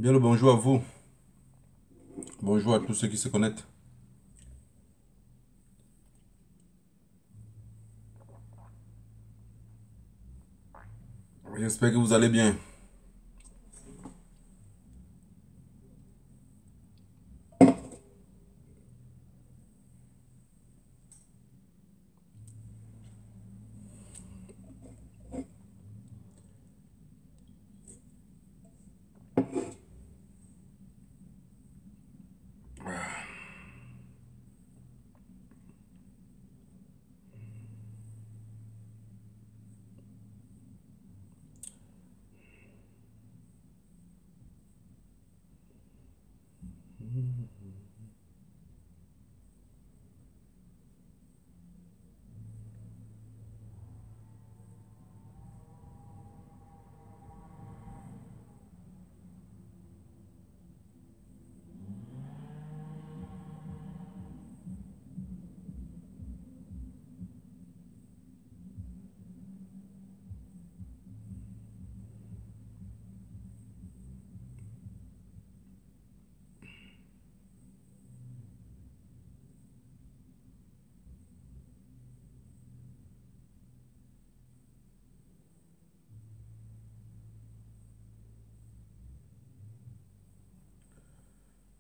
Bien le bonjour à vous. Bonjour à tous ceux qui se connectent. J'espère que vous allez bien.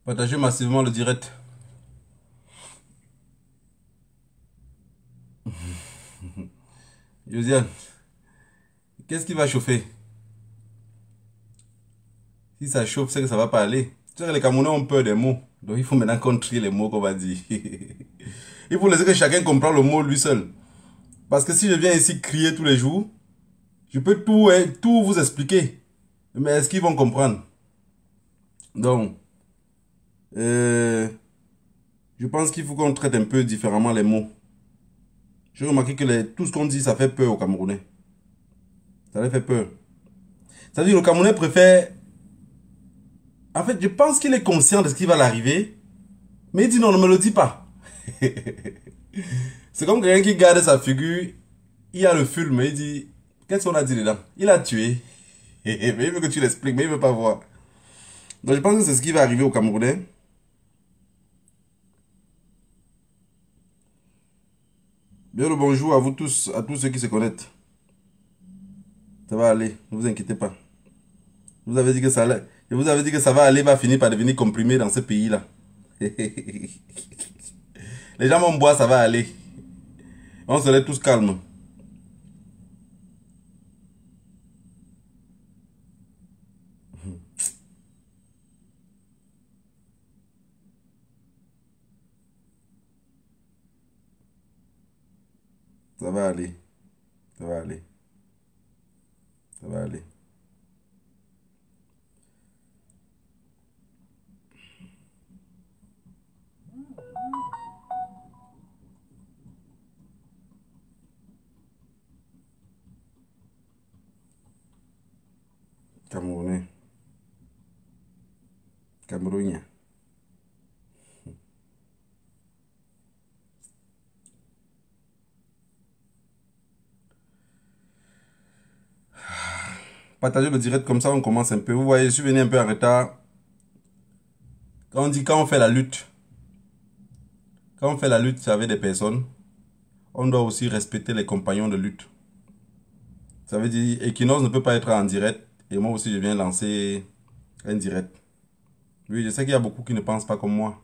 Partagez massivement le direct. Josiane, qu'est-ce qui va chauffer? Si ça chauffe, c'est que ça va pas aller. Tu sais que les Camerounais ont peur des mots. Donc il faut maintenant qu'on trie les mots qu'on va dire. Il faut laisser que chacun comprenne le mot lui seul. Parce que si je viens ici crier tous les jours, je peux tout vous expliquer. Mais est-ce qu'ils vont comprendre? Donc, je pense qu'il faut qu'on traite un peu différemment les mots. J'ai remarqué que tout ce qu'on dit, ça fait peur aux Camerounais. Ça leur fait peur. C'est-à-dire que le Camerounais préfère... En fait, je pense qu'il est conscient de ce qui va l'arriver. Mais il dit non, ne me le dis pas. C'est comme quelqu'un qui garde sa figure. Il a le film, il dit... Qu'est-ce qu'on a dit dedans? Il a tué. Mais il veut que tu l'expliques, mais il veut pas voir. Donc je pense que c'est ce qui va arriver aux Camerounais. Bien le bonjour à vous tous, à tous ceux qui se connectent. Ça va aller, ne vous inquiétez pas. Je vous avais dit que ça allait. Je vous avais dit que ça va aller, va finir par devenir comprimé dans ce pays-là. Les gens vont boire, ça va aller. On serait tous calmes. Ça va aller. Ça va aller. Ça va aller. Camerounais. Camerounien. Partagez le direct comme ça, on commence un peu. Vous voyez, je suis venu un peu en retard. Quand on fait la lutte, quand on fait la lutte avec des personnes, on doit aussi respecter les compagnons de lutte. Ça veut dire, Equinox ne peut pas être en direct. Et moi aussi, je viens lancer un direct. Oui, je sais qu'il y a beaucoup qui ne pensent pas comme moi.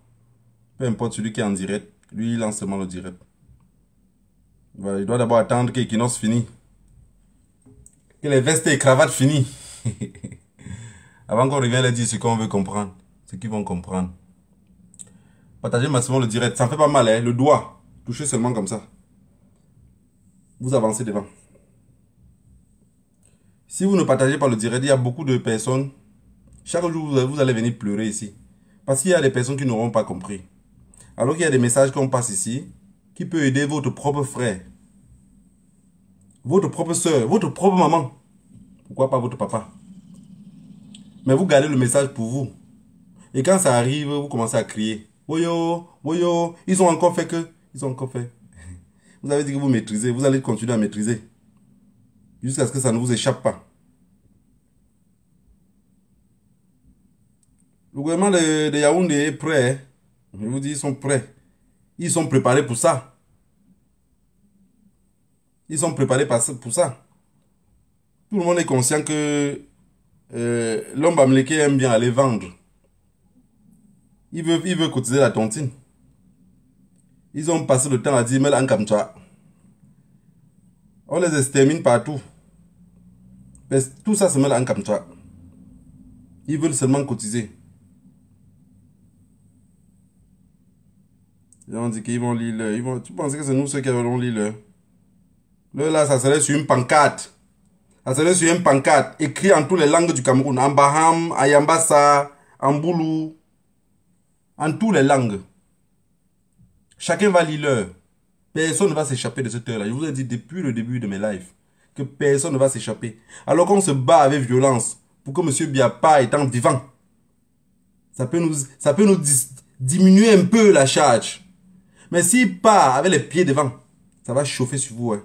Peu importe celui qui est en direct, lui, il lance seulement le direct. Voilà, il doit d'abord attendre que Equinox finisse. Que les vestes et cravates finissent. Avant qu'on revienne leur dire ce qu'on veut comprendre. Ce qu'ils vont comprendre. Partagez massivement le direct. Ça ne fait pas mal, hein. Le doigt. Touchez seulement comme ça. Vous avancez devant. Si vous ne partagez pas le direct, il y a beaucoup de personnes. Chaque jour, vous allez venir pleurer ici. Parce qu'il y a des personnes qui n'auront pas compris. Alors qu'il y a des messages qu'on passe ici qui peuvent aider votre propre frère, votre propre soeur, votre propre maman. Pourquoi pas votre papa? Mais vous gardez le message pour vous. Et quand ça arrive, vous commencez à crier. Woyo, woyo, ils ont encore fait que. Ils ont encore fait. Vous avez dit que vous maîtrisez. Vous allez continuer à maîtriser. Jusqu'à ce que ça ne vous échappe pas. Le gouvernement de Yaoundé est prêt. Je vous dis, ils sont prêts. Ils sont préparés pour ça. Ils sont préparés pour ça. Tout le monde est conscient que l'homme bamléké aime bien aller vendre. Il veut cotiser la tontine. Ils ont passé le temps à dire, mais là, on les extermine partout. Mais tout ça se met en Kamcha. Ils veulent seulement cotiser. Ils ont dit qu'ils vont lire l'heure. Tu penses que c'est nous ceux qui allons lire l'heure? L'heure là, ça serait sur une pancarte. Ça serait sur une pancarte. Écrit en toutes les langues du Cameroun. En Baham, en Yambassa, en Boulou. En toutes les langues. Chacun va lire l'heure. Personne ne va s'échapper de cette heure-là. Je vous ai dit depuis le début de mes lives que personne ne va s'échapper. Alors qu'on se bat avec violence pour que M. Biapa étant vivant, ça peut nous diminuer un peu la charge. Mais s'il part avec les pieds devant, ça va chauffer sur vous. Hein.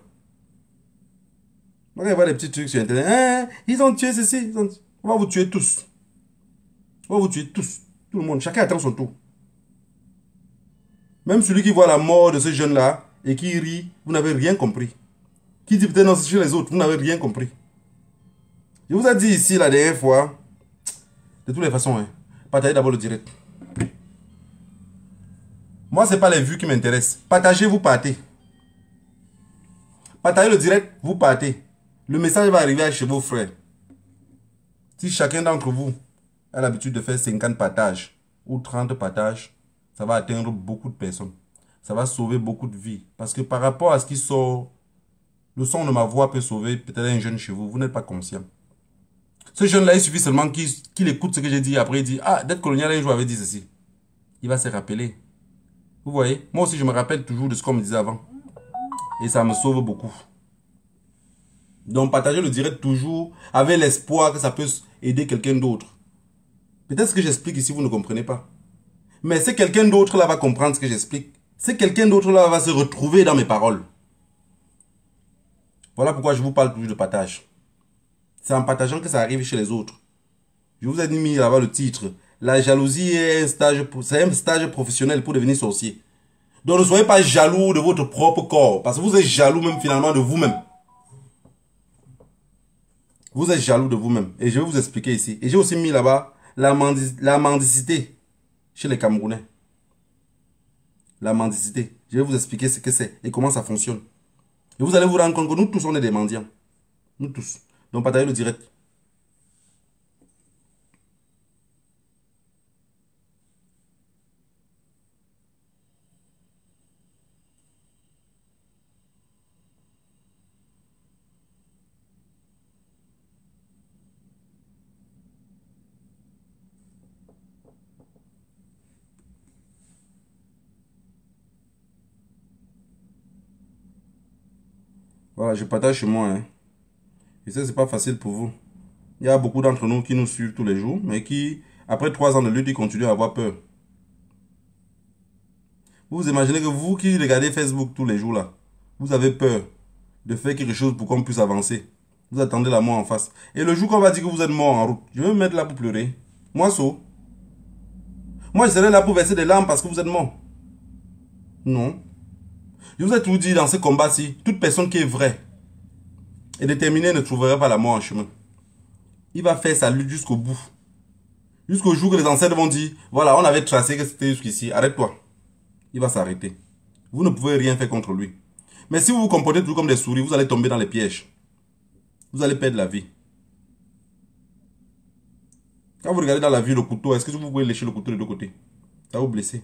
On va voir des petits trucs sur Internet. Hein, ils ont tué ceci. On va vous tuer tous. On va vous tuer tous. Tout le monde. Chacun attend son tour. Même celui qui voit la mort de ce jeune-là et qui rit, vous n'avez rien compris. Qui dit peut-être non, c'est chez les autres, vous n'avez rien compris. Je vous ai dit ici la dernière fois, de toutes les façons, hein, partagez d'abord le direct. Moi, ce n'est pas les vues qui m'intéressent. Partagez, vous partez. Partagez le direct, vous partez. Le message va arriver chez vos frères. Si chacun d'entre vous a l'habitude de faire 50 partages ou 30 partages, ça va atteindre beaucoup de personnes. Ça va sauver beaucoup de vies. Parce que par rapport à ce qui sort, le son de ma voix peut sauver peut-être un jeune chez vous. Vous n'êtes pas conscient. Ce jeune-là, il suffit seulement qu'il écoute ce que j'ai dit. Après, il dit, ah, d'être colonial, un jour avait dit ceci. Il va se rappeler. Vous voyez, moi aussi, je me rappelle toujours de ce qu'on me disait avant. Et ça me sauve beaucoup. Donc, partagez le direct toujours avec l'espoir que ça peut aider quelqu'un d'autre. Peut-être ce que j'explique ici, vous ne comprenez pas. Mais c'est quelqu'un d'autre là va comprendre ce que j'explique. C'est quelqu'un d'autre là va se retrouver dans mes paroles. Voilà pourquoi je vous parle toujours de partage. C'est en partageant que ça arrive chez les autres. Je vous ai mis là-bas le titre. La jalousie est un stage professionnel pour devenir sorcier. Donc ne soyez pas jaloux de votre propre corps. Parce que vous êtes jaloux même finalement de vous-même. Vous êtes jaloux de vous-même. Et je vais vous expliquer ici. Et j'ai aussi mis là-bas la mendicité chez les Camerounais. La mendicité. Je vais vous expliquer ce que c'est et comment ça fonctionne. Et vous allez vous rendre compte que nous tous, on est des mendiants. Nous tous. Donc, partagez le direct. Voilà, je partage chez moi. Hein. Je sais que c'est pas facile pour vous. Il y a beaucoup d'entre nous qui nous suivent tous les jours, mais qui, après 3 ans de lutte, ils continuent à avoir peur. Vous imaginez que vous qui regardez Facebook tous les jours là, vous avez peur de faire quelque chose pour qu'on puisse avancer. Vous attendez la mort en face. Et le jour qu'on va dire que vous êtes mort en route, je vais me mettre là pour pleurer. Moi, Moi, je serai là pour verser des larmes parce que vous êtes mort. Non. Je vous ai toujours dit dans ce combat-ci, toute personne qui est vraie et déterminée ne trouvera pas la mort en chemin. Il va faire sa lutte jusqu'au bout. Jusqu'au jour que les ancêtres vont dire, voilà, on avait tracé que c'était jusqu'ici, arrête-toi. Il va s'arrêter. Vous ne pouvez rien faire contre lui. Mais si vous vous comportez toujours comme des souris, vous allez tomber dans les pièges. Vous allez perdre la vie. Quand vous regardez dans la vie le couteau, est-ce que vous pouvez lécher le couteau de deux côtés? Ça va vous blesser.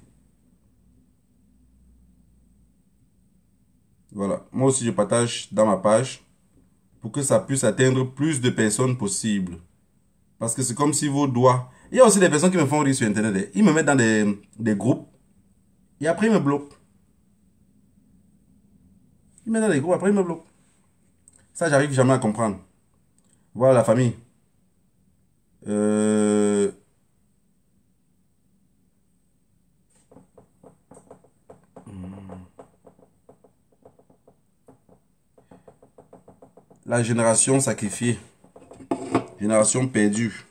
Voilà. Moi aussi, je partage dans ma page pour que ça puisse atteindre plus de personnes possible. Parce que c'est comme si vos doigts... Il y a aussi des personnes qui me font rire sur Internet. Ils me mettent dans des groupes et après ils me bloquent. Ils me mettent dans des groupes, après ils me bloquent. Ça, j'arrive jamais à comprendre. Voilà la famille. Euh... La génération sacrifiée. Génération perdue.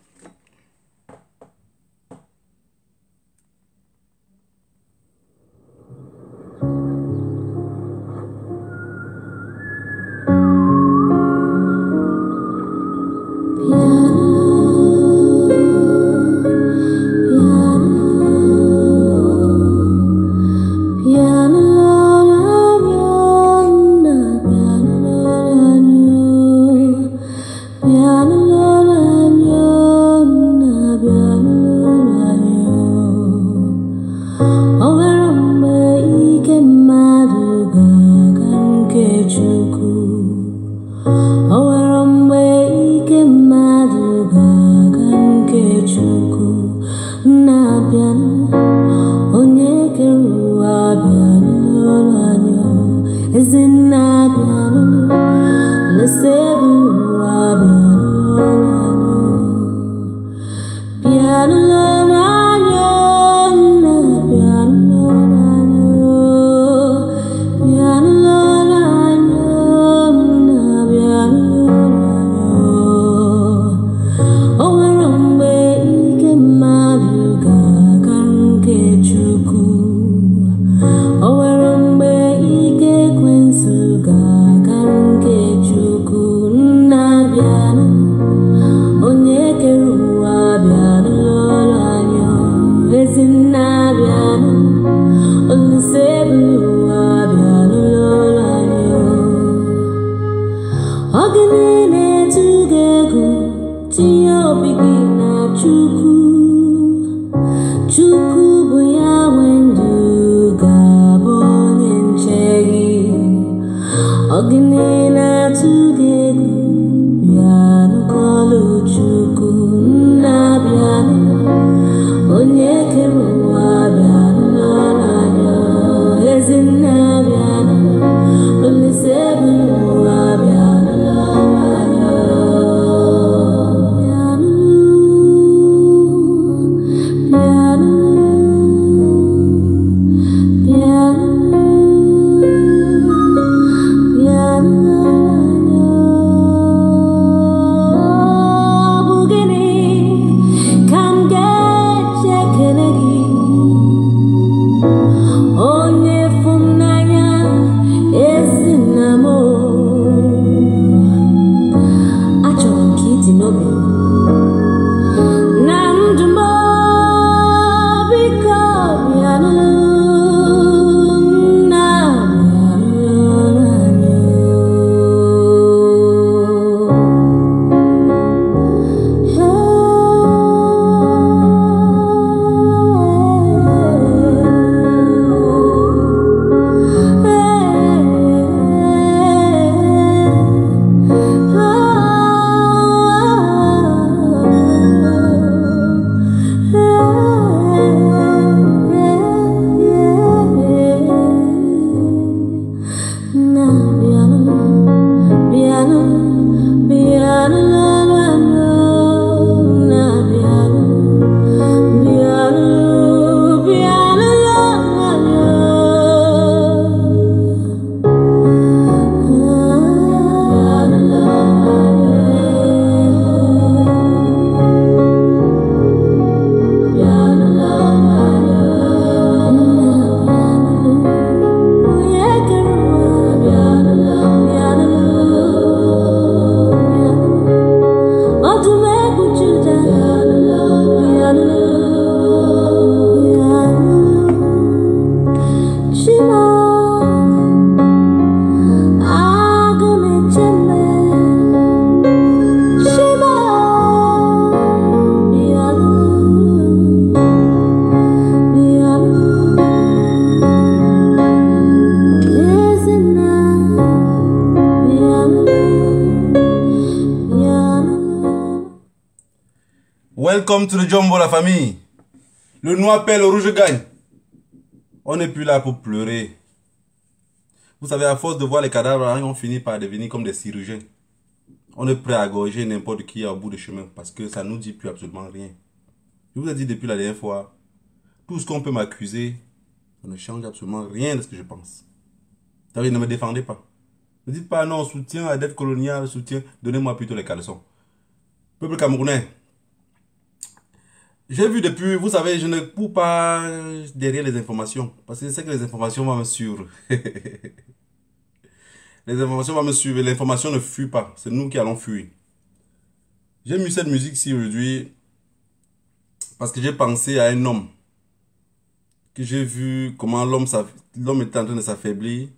Welcome to the Jumbo, la famille. Le noir perd, le rouge gagne. On n'est plus là pour pleurer. Vous savez, à force de voir les cadavres, on finit par devenir comme des chirurgiens. On est prêt à gorger n'importe qui au bout du chemin parce que ça ne nous dit plus absolument rien. Je vous ai dit depuis la dernière fois, tout ce qu'on peut m'accuser, ça ne change absolument rien de ce que je pense. C'est-à-dire, ne me défendez pas. Ne dites pas non, soutien à la dette coloniale, soutien, donnez-moi plutôt les caleçons. Peuple camerounais, j'ai vu depuis, vous savez, je ne cours pas derrière les informations. Parce que je sais que les informations vont me suivre. Les informations vont me suivre. L'information ne fuit pas. C'est nous qui allons fuir. J'ai mis cette musique-ci aujourd'hui parce que j'ai pensé à un homme. Que j'ai vu comment l'homme est en train de s'affaiblir.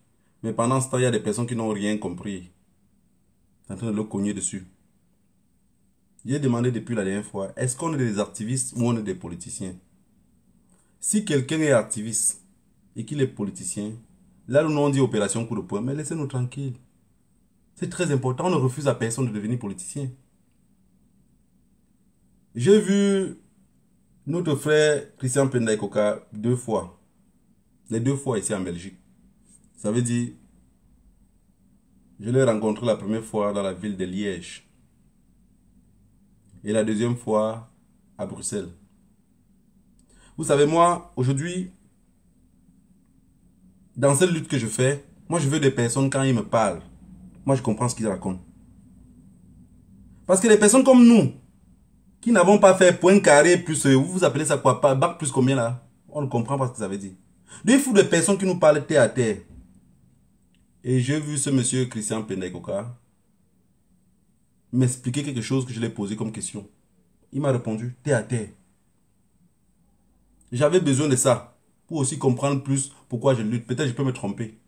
Mais pendant ce temps, il y a des personnes qui n'ont rien compris. C'est en train de le cogner dessus. J'ai demandé depuis la dernière fois, est-ce qu'on est des activistes ou on est des politiciens? Si quelqu'un est activiste et qu'il est politicien, là où on dit opération coup de poing, mais laissez-nous tranquilles. C'est très important, on ne refuse à personne de devenir politicien. J'ai vu notre frère Christian Penda Ikoka 2 fois. Les 2 fois ici en Belgique. Ça veut dire, je l'ai rencontré la première fois dans la ville de Liège. Et la deuxième fois à Bruxelles. Vous savez, moi, aujourd'hui, dans cette lutte que je fais, moi je veux des personnes, quand ils me parlent, moi je comprends ce qu'ils racontent. Parce que les personnes comme nous, qui n'avons pas fait point carré plus, vous appelez ça quoi, pas bac plus combien là? On ne comprend pas ce que ça veut dire. Donc, il faut des personnes qui nous parlent terre à terre. Et j'ai vu ce monsieur Christian Penda Ikoka m'expliquer quelque chose que je l'ai posé comme question. Il m'a répondu terre à terre. J'avais besoin de ça pour aussi comprendre plus pourquoi je lutte. Peut-être je peux me tromper.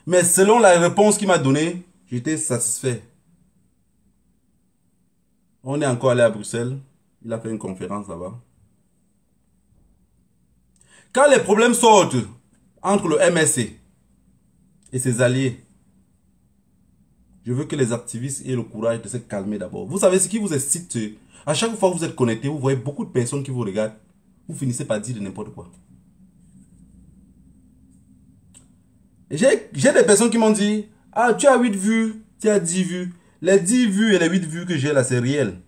Mais selon la réponse qu'il m'a donnée, j'étais satisfait. On est encore allé à Bruxelles. Il a fait une conférence là-bas. Quand les problèmes sortent entre le MSC et ses alliés, je veux que les activistes aient le courage de se calmer d'abord. Vous savez ce qui vous excite? À chaque fois que vous êtes connecté, vous voyez beaucoup de personnes qui vous regardent. Vous finissez par dire de n'importe quoi. J'ai des personnes qui m'ont dit, ah, tu as 8 vues, tu as 10 vues. Les 10 vues et les 8 vues que j'ai là, c'est réel.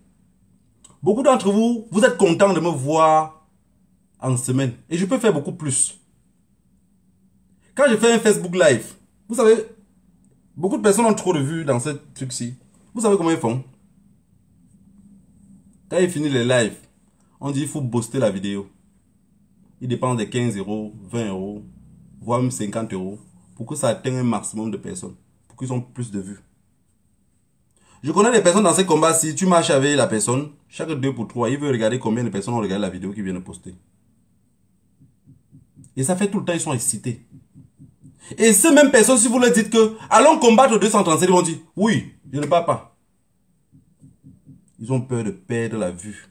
Beaucoup d'entre vous, vous êtes contents de me voir en semaine. Et je peux faire beaucoup plus. Quand je fais un Facebook Live, vous savez, beaucoup de personnes ont trop de vues dans ce truc-ci. Vous savez comment ils font? Quand ils finissent les lives, on dit il faut booster la vidéo. Il dépend de 15 euros, 20 euros, voire même 50 euros pour que ça atteigne un maximum de personnes. Pour qu'ils aient plus de vues. Je connais des personnes dans ces combats, si tu marches avec la personne, chaque 2 pour 3, il veut regarder combien de personnes ont regardé la vidéo qu'il vient de poster. Et ça fait tout le temps, ils sont excités. Et ces mêmes personnes, si vous leur dites que allons combattre 237, ils vont dire oui, je ne pars pas. Ils ont peur de perdre la vue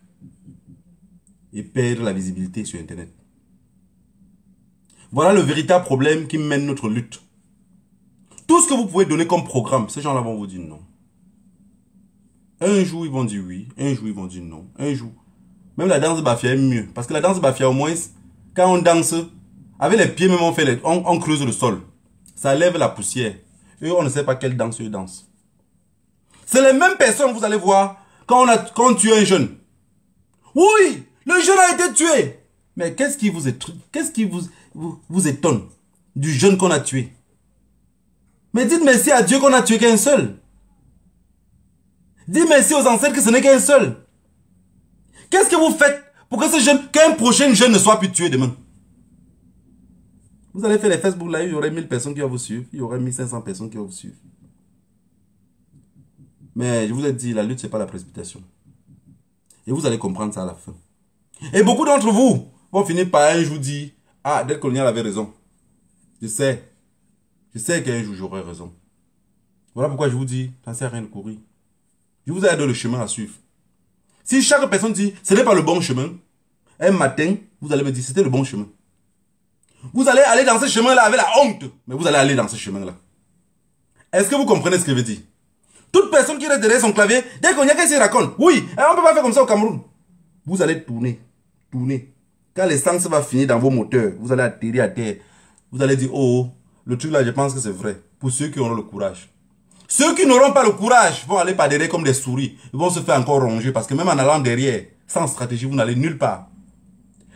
et perdre la visibilité sur Internet. Voilà le véritable problème qui mène notre lutte. Tout ce que vous pouvez donner comme programme, ces gens-là vont vous dire non. Un jour, ils vont dire oui. Un jour, ils vont dire non. Un jour. Même la danse Bafia est mieux. Parce que la danse Bafia, au moins, quand on danse, avec les pieds même, on creuse le sol. Ça lève la poussière. Eux, on ne sait pas quelle danse ils dansent. C'est les mêmes personnes, vous allez voir, quand on tue un jeune. Oui, le jeune a été tué. Mais qu'est-ce qui vous étonne du jeune qu'on a tué? Mais dites merci à Dieu qu'on a tué qu'un seul. Dites merci aux ancêtres que ce n'est qu'un seul. Qu'est-ce que vous faites pour que ce jeune, qu'un prochain jeune ne soit plus tué demain? Vous allez faire les Facebook Live, il y aurait 1000 personnes qui vont vous suivre, il y aurait 1500 personnes qui vont vous suivre. Mais je vous ai dit, la lutte, ce n'est pas la précipitation. Et vous allez comprendre ça à la fin. Et beaucoup d'entre vous vont finir par un jour dire, ah, Dette Coloniale avait raison. Je sais qu'un jour j'aurai raison. Voilà pourquoi je vous dis, ça ne sert à rien de courir. Je vous ai donné le chemin à suivre. Si chaque personne dit, ce n'est pas le bon chemin, un matin, vous allez me dire, c'était le bon chemin. Vous allez aller dans ce chemin-là avec la honte, mais vous allez aller dans ce chemin-là. Est-ce que vous comprenez ce que je veux dire? Toute personne qui reste derrière son clavier, dès qu'on y a quelqu'un qui raconte, oui, on ne peut pas faire comme ça au Cameroun. Vous allez tourner, tourner. Quand l'essence va finir dans vos moteurs, vous allez atterrir à terre. Vous allez dire, oh, le truc là, je pense que c'est vrai. Pour ceux qui auront le courage. Ceux qui n'auront pas le courage vont aller par derrière comme des souris. Ils vont se faire encore ronger parce que même en allant derrière, sans stratégie, vous n'allez nulle part.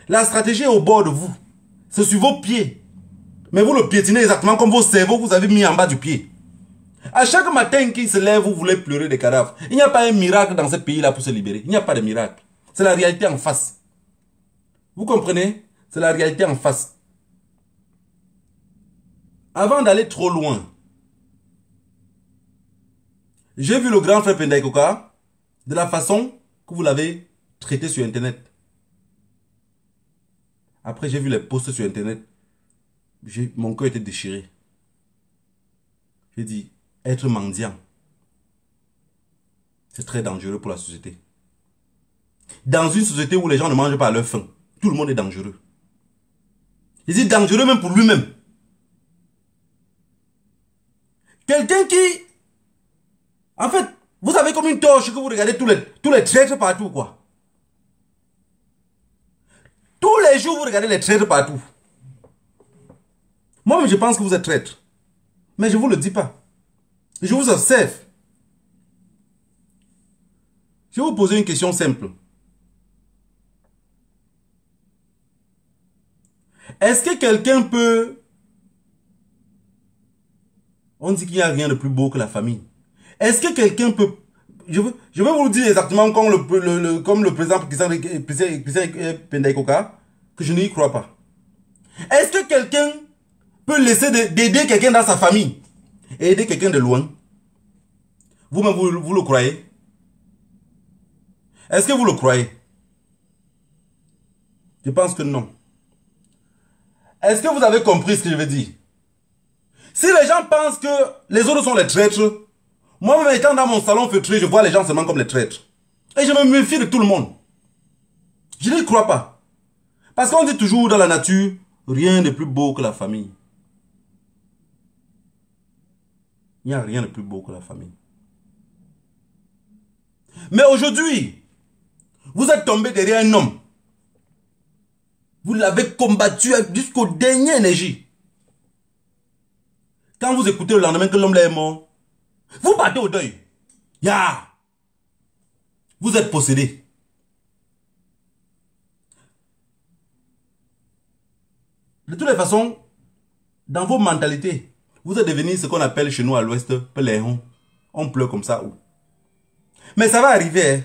La stratégie est au bord de vous. C'est sur vos pieds. Mais vous le piétinez exactement comme vos cerveaux que vous avez mis en bas du pied. À chaque matin qu'il se lève, vous voulez pleurer des cadavres. Il n'y a pas un miracle dans ce pays-là pour se libérer. Il n'y a pas de miracle. C'est la réalité en face. Vous comprenez? C'est la réalité en face. Avant d'aller trop loin, j'ai vu le grand frère Penda Ikoka de la façon que vous l'avez traité sur Internet. Après, j'ai vu les posts sur Internet. Mon cœur était déchiré. J'ai dit, être mendiant, c'est très dangereux pour la société. Dans une société où les gens ne mangent pas à leur faim, tout le monde est dangereux. J'ai dit dangereux même pour lui-même. Quelqu'un qui... En fait, vous avez comme une torche que vous regardez tous les traîtres partout, quoi. Tous les jours, vous regardez les traîtres partout. Moi-même, je pense que vous êtes traître. Mais je ne vous le dis pas. Je vous observe. Je vais vous poser une question simple. Est-ce que quelqu'un peut... On dit qu'il n'y a rien de plus beau que la famille. Est-ce que quelqu'un peut... Je vais vous le dire exactement comme le président Christian Penda Ikoka, que je n'y crois pas. Est-ce que quelqu'un peut laisser d'aider quelqu'un dans sa famille et aider quelqu'un de loin? Vous-même, vous le croyez? Est-ce que vous le croyez? Je pense que non. Est-ce que vous avez compris ce que je veux dire? Si les gens pensent que les autres sont les traîtres, moi-même étant dans mon salon feutré, je vois les gens seulement comme les traîtres. Et je me méfie de tout le monde. Je n'y crois pas. Parce qu'on dit toujours dans la nature, rien de plus beau que la famille. Il n'y a rien de plus beau que la famille. Mais aujourd'hui, vous êtes tombé derrière un homme. Vous l'avez combattu jusqu'au dernier énergie. Quand vous écoutez le lendemain que l'homme est mort, vous partez au deuil. Vous êtes possédé. De toutes les façons, dans vos mentalités, vous êtes devenus ce qu'on appelle chez nous à l'ouest, peléon. On pleure comme ça. Mais ça va arriver. Hein?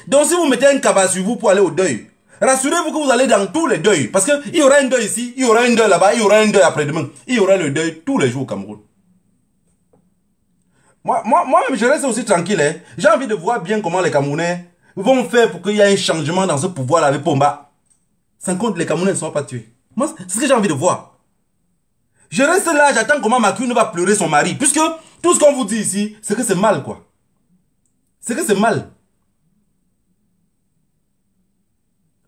Donc si vous mettez un cabas sur vous pour aller au deuil, rassurez-vous que vous allez dans tous les deuils. Parce qu'il y aura un deuil ici, il y aura un deuil là-bas, il y aura un deuil après-demain. Il y aura le deuil tous les jours au Cameroun. Moi-même, je reste aussi tranquille. Hein. J'ai envie de voir bien comment les Camerounais vont faire pour qu'il y ait un changement dans ce pouvoir-là avec Pomba. Sans compte, les Camerounais ne sont pas tués. Moi, c'est ce que j'ai envie de voir. Je reste là, j'attends comment Macron ne va pleurer son mari. Puisque tout ce qu'on vous dit ici, c'est que c'est mal, quoi. C'est que c'est mal.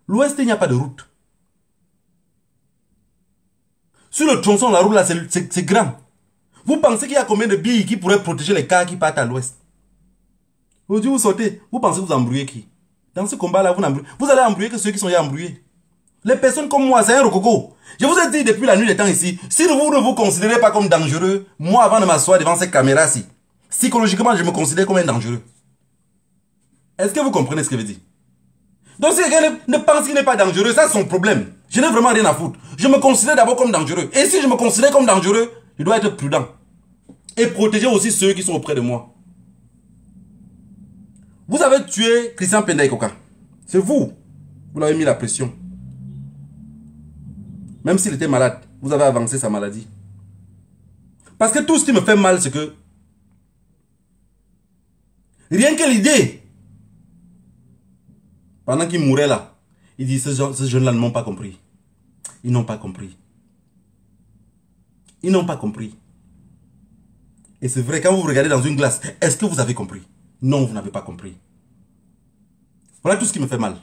L'Ouest, il n'y a pas de route. Sur le tronçon, la route là, c'est grand. Vous pensez qu'il y a combien de billes qui pourraient protéger les cars qui partent à l'Ouest? Aujourd'hui, vous sortez, vous pensez que vous embrouillez qui? Dans ce combat-là, vous allez embrouiller que ceux qui sont là embrouillés. Les personnes comme moi, c'est un rococo. Je vous ai dit depuis la nuit des temps ici, si vous ne vous considérez pas comme dangereux, moi, avant de m'asseoir devant cette caméra-ci, psychologiquement, je me considère comme un dangereux. Est-ce que vous comprenez ce que je veux dire? Donc si quelqu'un ne pense qu'il n'est pas dangereux, ça c'est son problème. Je n'ai vraiment rien à foutre. Je me considère d'abord comme dangereux. Et si je me considère comme dangereux, je dois être prudent. Et protéger aussi ceux qui sont auprès de moi. Vous avez tué Christian Penda Ikoka. C'est vous. Vous l'avez mis la pression. Même s'il était malade, vous avez avancé sa maladie. Parce que tout ce qui me fait mal, c'est que rien que l'idée, pendant qu'il mourait là, il dit ces jeunes-là ne m'ont pas compris. Ils n'ont pas compris. Ils n'ont pas compris. Et c'est vrai, quand vous regardez dans une glace, est-ce que vous avez compris? Non, vous n'avez pas compris. Voilà tout ce qui me fait mal.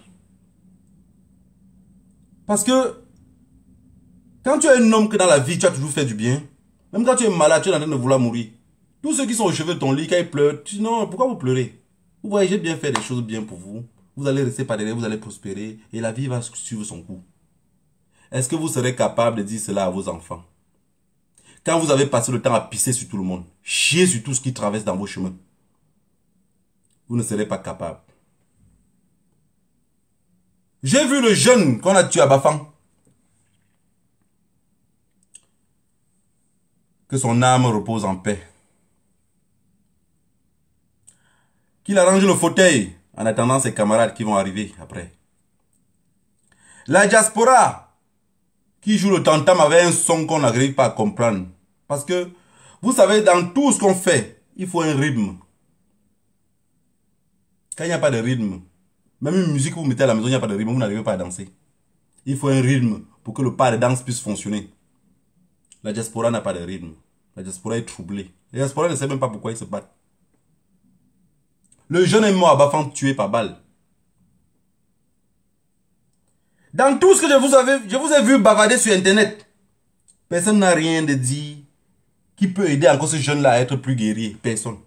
Parce que quand tu es un homme que dans la vie, tu as toujours fait du bien, même quand tu es malade, tu es en train de vouloir mourir. Tous ceux qui sont au chevet de ton lit, quand ils pleurent, tu dis non, pourquoi vous pleurez? Vous voyez, j'ai bien fait des choses bien pour vous. Vous allez rester par derrière, vous allez prospérer et la vie va suivre son cours. Est-ce que vous serez capable de dire cela à vos enfants? Quand vous avez passé le temps à pisser sur tout le monde, chier sur tout ce qui traverse dans vos chemins, vous ne serez pas capable. J'ai vu le jeune qu'on a tué à Bafang. Que son âme repose en paix. Qu'il arrange le fauteuil en attendant ses camarades qui vont arriver après. La diaspora qui joue le tam-tam avec un son qu'on n'arrive pas à comprendre. Parce que, vous savez, dans tout ce qu'on fait, il faut un rythme. Quand il n'y a pas de rythme, même une musique que vous mettez à la maison, il n'y a pas de rythme, vous n'arrivez pas à danser. Il faut un rythme pour que le pas de danse puisse fonctionner. La diaspora n'a pas de rythme. La diaspora est troublée. La diaspora ne sait même pas pourquoi ils se battent. Le jeune est mort à Bafang tué par balle. Dans tout ce que je vous ai vu bavarder sur Internet, personne n'a rien de dit qui peut aider encore ce jeune-là à être plus guerrier. Personne.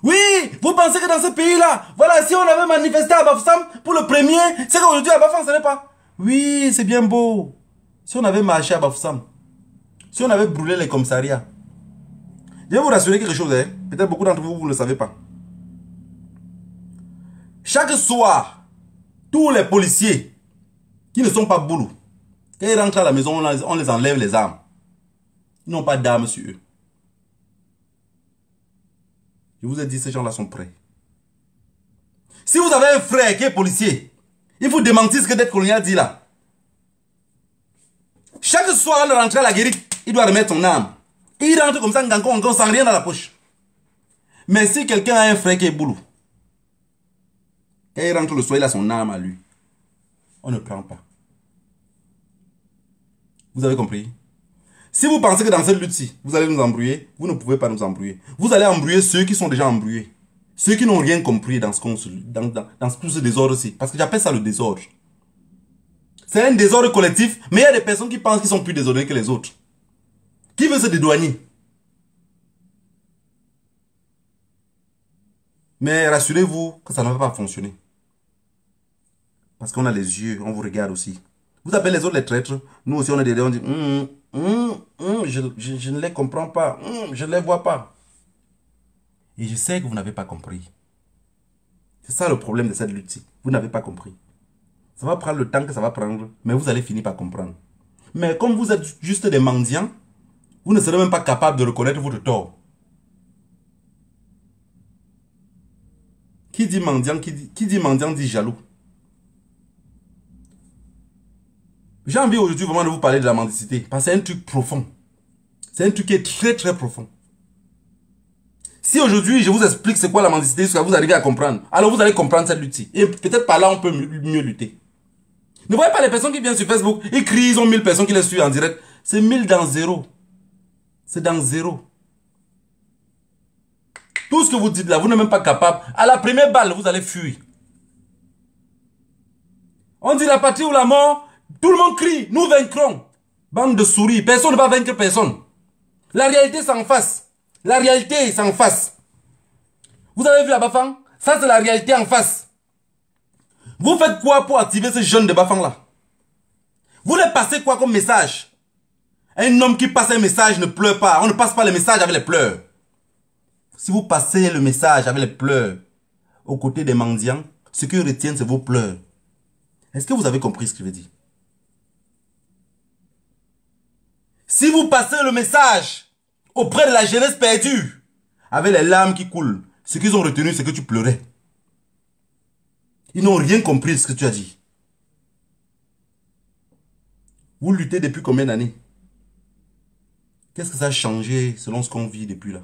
Oui, vous pensez que dans ce pays-là, voilà, si on avait manifesté à Bafoussam pour le premier, c'est qu'aujourd'hui à Bafang, ce n'est pas. Oui, c'est bien beau. Si on avait marché à Bafoussam, si on avait brûlé les commissariats, je vais vous rassurer quelque chose, hein? Peut-être beaucoup d'entre vous, vous ne le savez pas. Chaque soir, tous les policiers qui ne sont pas boulous, quand ils rentrent à la maison, on les enlève les armes. Ils n'ont pas d'armes sur eux. Je vous ai dit, ces gens-là sont prêts. Si vous avez un frère qui est policier, il faut démentir ce que Dette Colonial dit là. Chaque soir, on rentre à la guérite, il doit remettre son arme. Il rentre comme ça, encore sans rien dans la poche. Mais si quelqu'un a un frère qui est boulot, quand il rentre le soir, il a son arme à lui. On ne prend pas. Vous avez compris? Si vous pensez que dans cette lutte-ci, vous allez nous embrouiller, vous ne pouvez pas nous embrouiller. Vous allez embrouiller ceux qui sont déjà embrouillés. Ceux qui n'ont rien compris dans tout ce désordre-ci. Parce que j'appelle ça le désordre. C'est un désordre collectif, mais il y a des personnes qui pensent qu'ils sont plus désordonnés que les autres. Qui veut se dédouaner? Mais rassurez-vous que ça ne va pas fonctionner. Parce qu'on a les yeux, on vous regarde aussi. Vous appelez les autres les traîtres. Nous aussi on est derrière, on dit je ne les comprends pas, je ne les vois pas. Et je sais que vous n'avez pas compris. C'est ça le problème de cette lutte. Vous n'avez pas compris. Ça va prendre le temps que ça va prendre, mais vous allez finir par comprendre. Mais comme vous êtes juste des mendiants, vous ne serez même pas capable de reconnaître votre tort. Qui dit mendiant, qui dit mendiant dit jaloux. J'ai envie aujourd'hui vraiment de vous parler de la mendicité, parce que c'est un truc profond. C'est un truc qui est très très profond. Si aujourd'hui je vous explique c'est quoi la mendicité, jusqu'à vous arrivez à comprendre, alors vous allez comprendre cette lutte. Et peut-être par là on peut mieux lutter. Ne voyez pas les personnes qui viennent sur Facebook, ils crient, ils ont 1000 personnes qui les suivent en direct. C'est 1000 dans zéro. C'est dans zéro. Tout ce que vous dites là, vous n'êtes même pas capable. À la première balle, vous allez fuir. On dit la patrie ou la mort, tout le monde crie, nous vaincrons. Bande de souris, personne ne va vaincre personne. La réalité c'est en face. La réalité c'est en face. Vous avez vu à Bafang? Ça c'est la réalité en face. Vous faites quoi pour activer ce jeune de Bafang là? Vous leur passez quoi comme message? Un homme qui passe un message ne pleure pas. On ne passe pas le message avec les pleurs. Si vous passez le message avec les pleurs aux côtés des mendiants, ce qu'ils retiennent c'est vos pleurs. Est-ce que vous avez compris ce que je veux dire? Si vous passez le message auprès de la jeunesse perdue, avec les larmes qui coulent, ce qu'ils ont retenu, c'est que tu pleurais. Ils n'ont rien compris de ce que tu as dit. Vous luttez depuis combien d'années? Qu'est-ce que ça a changé selon ce qu'on vit depuis là?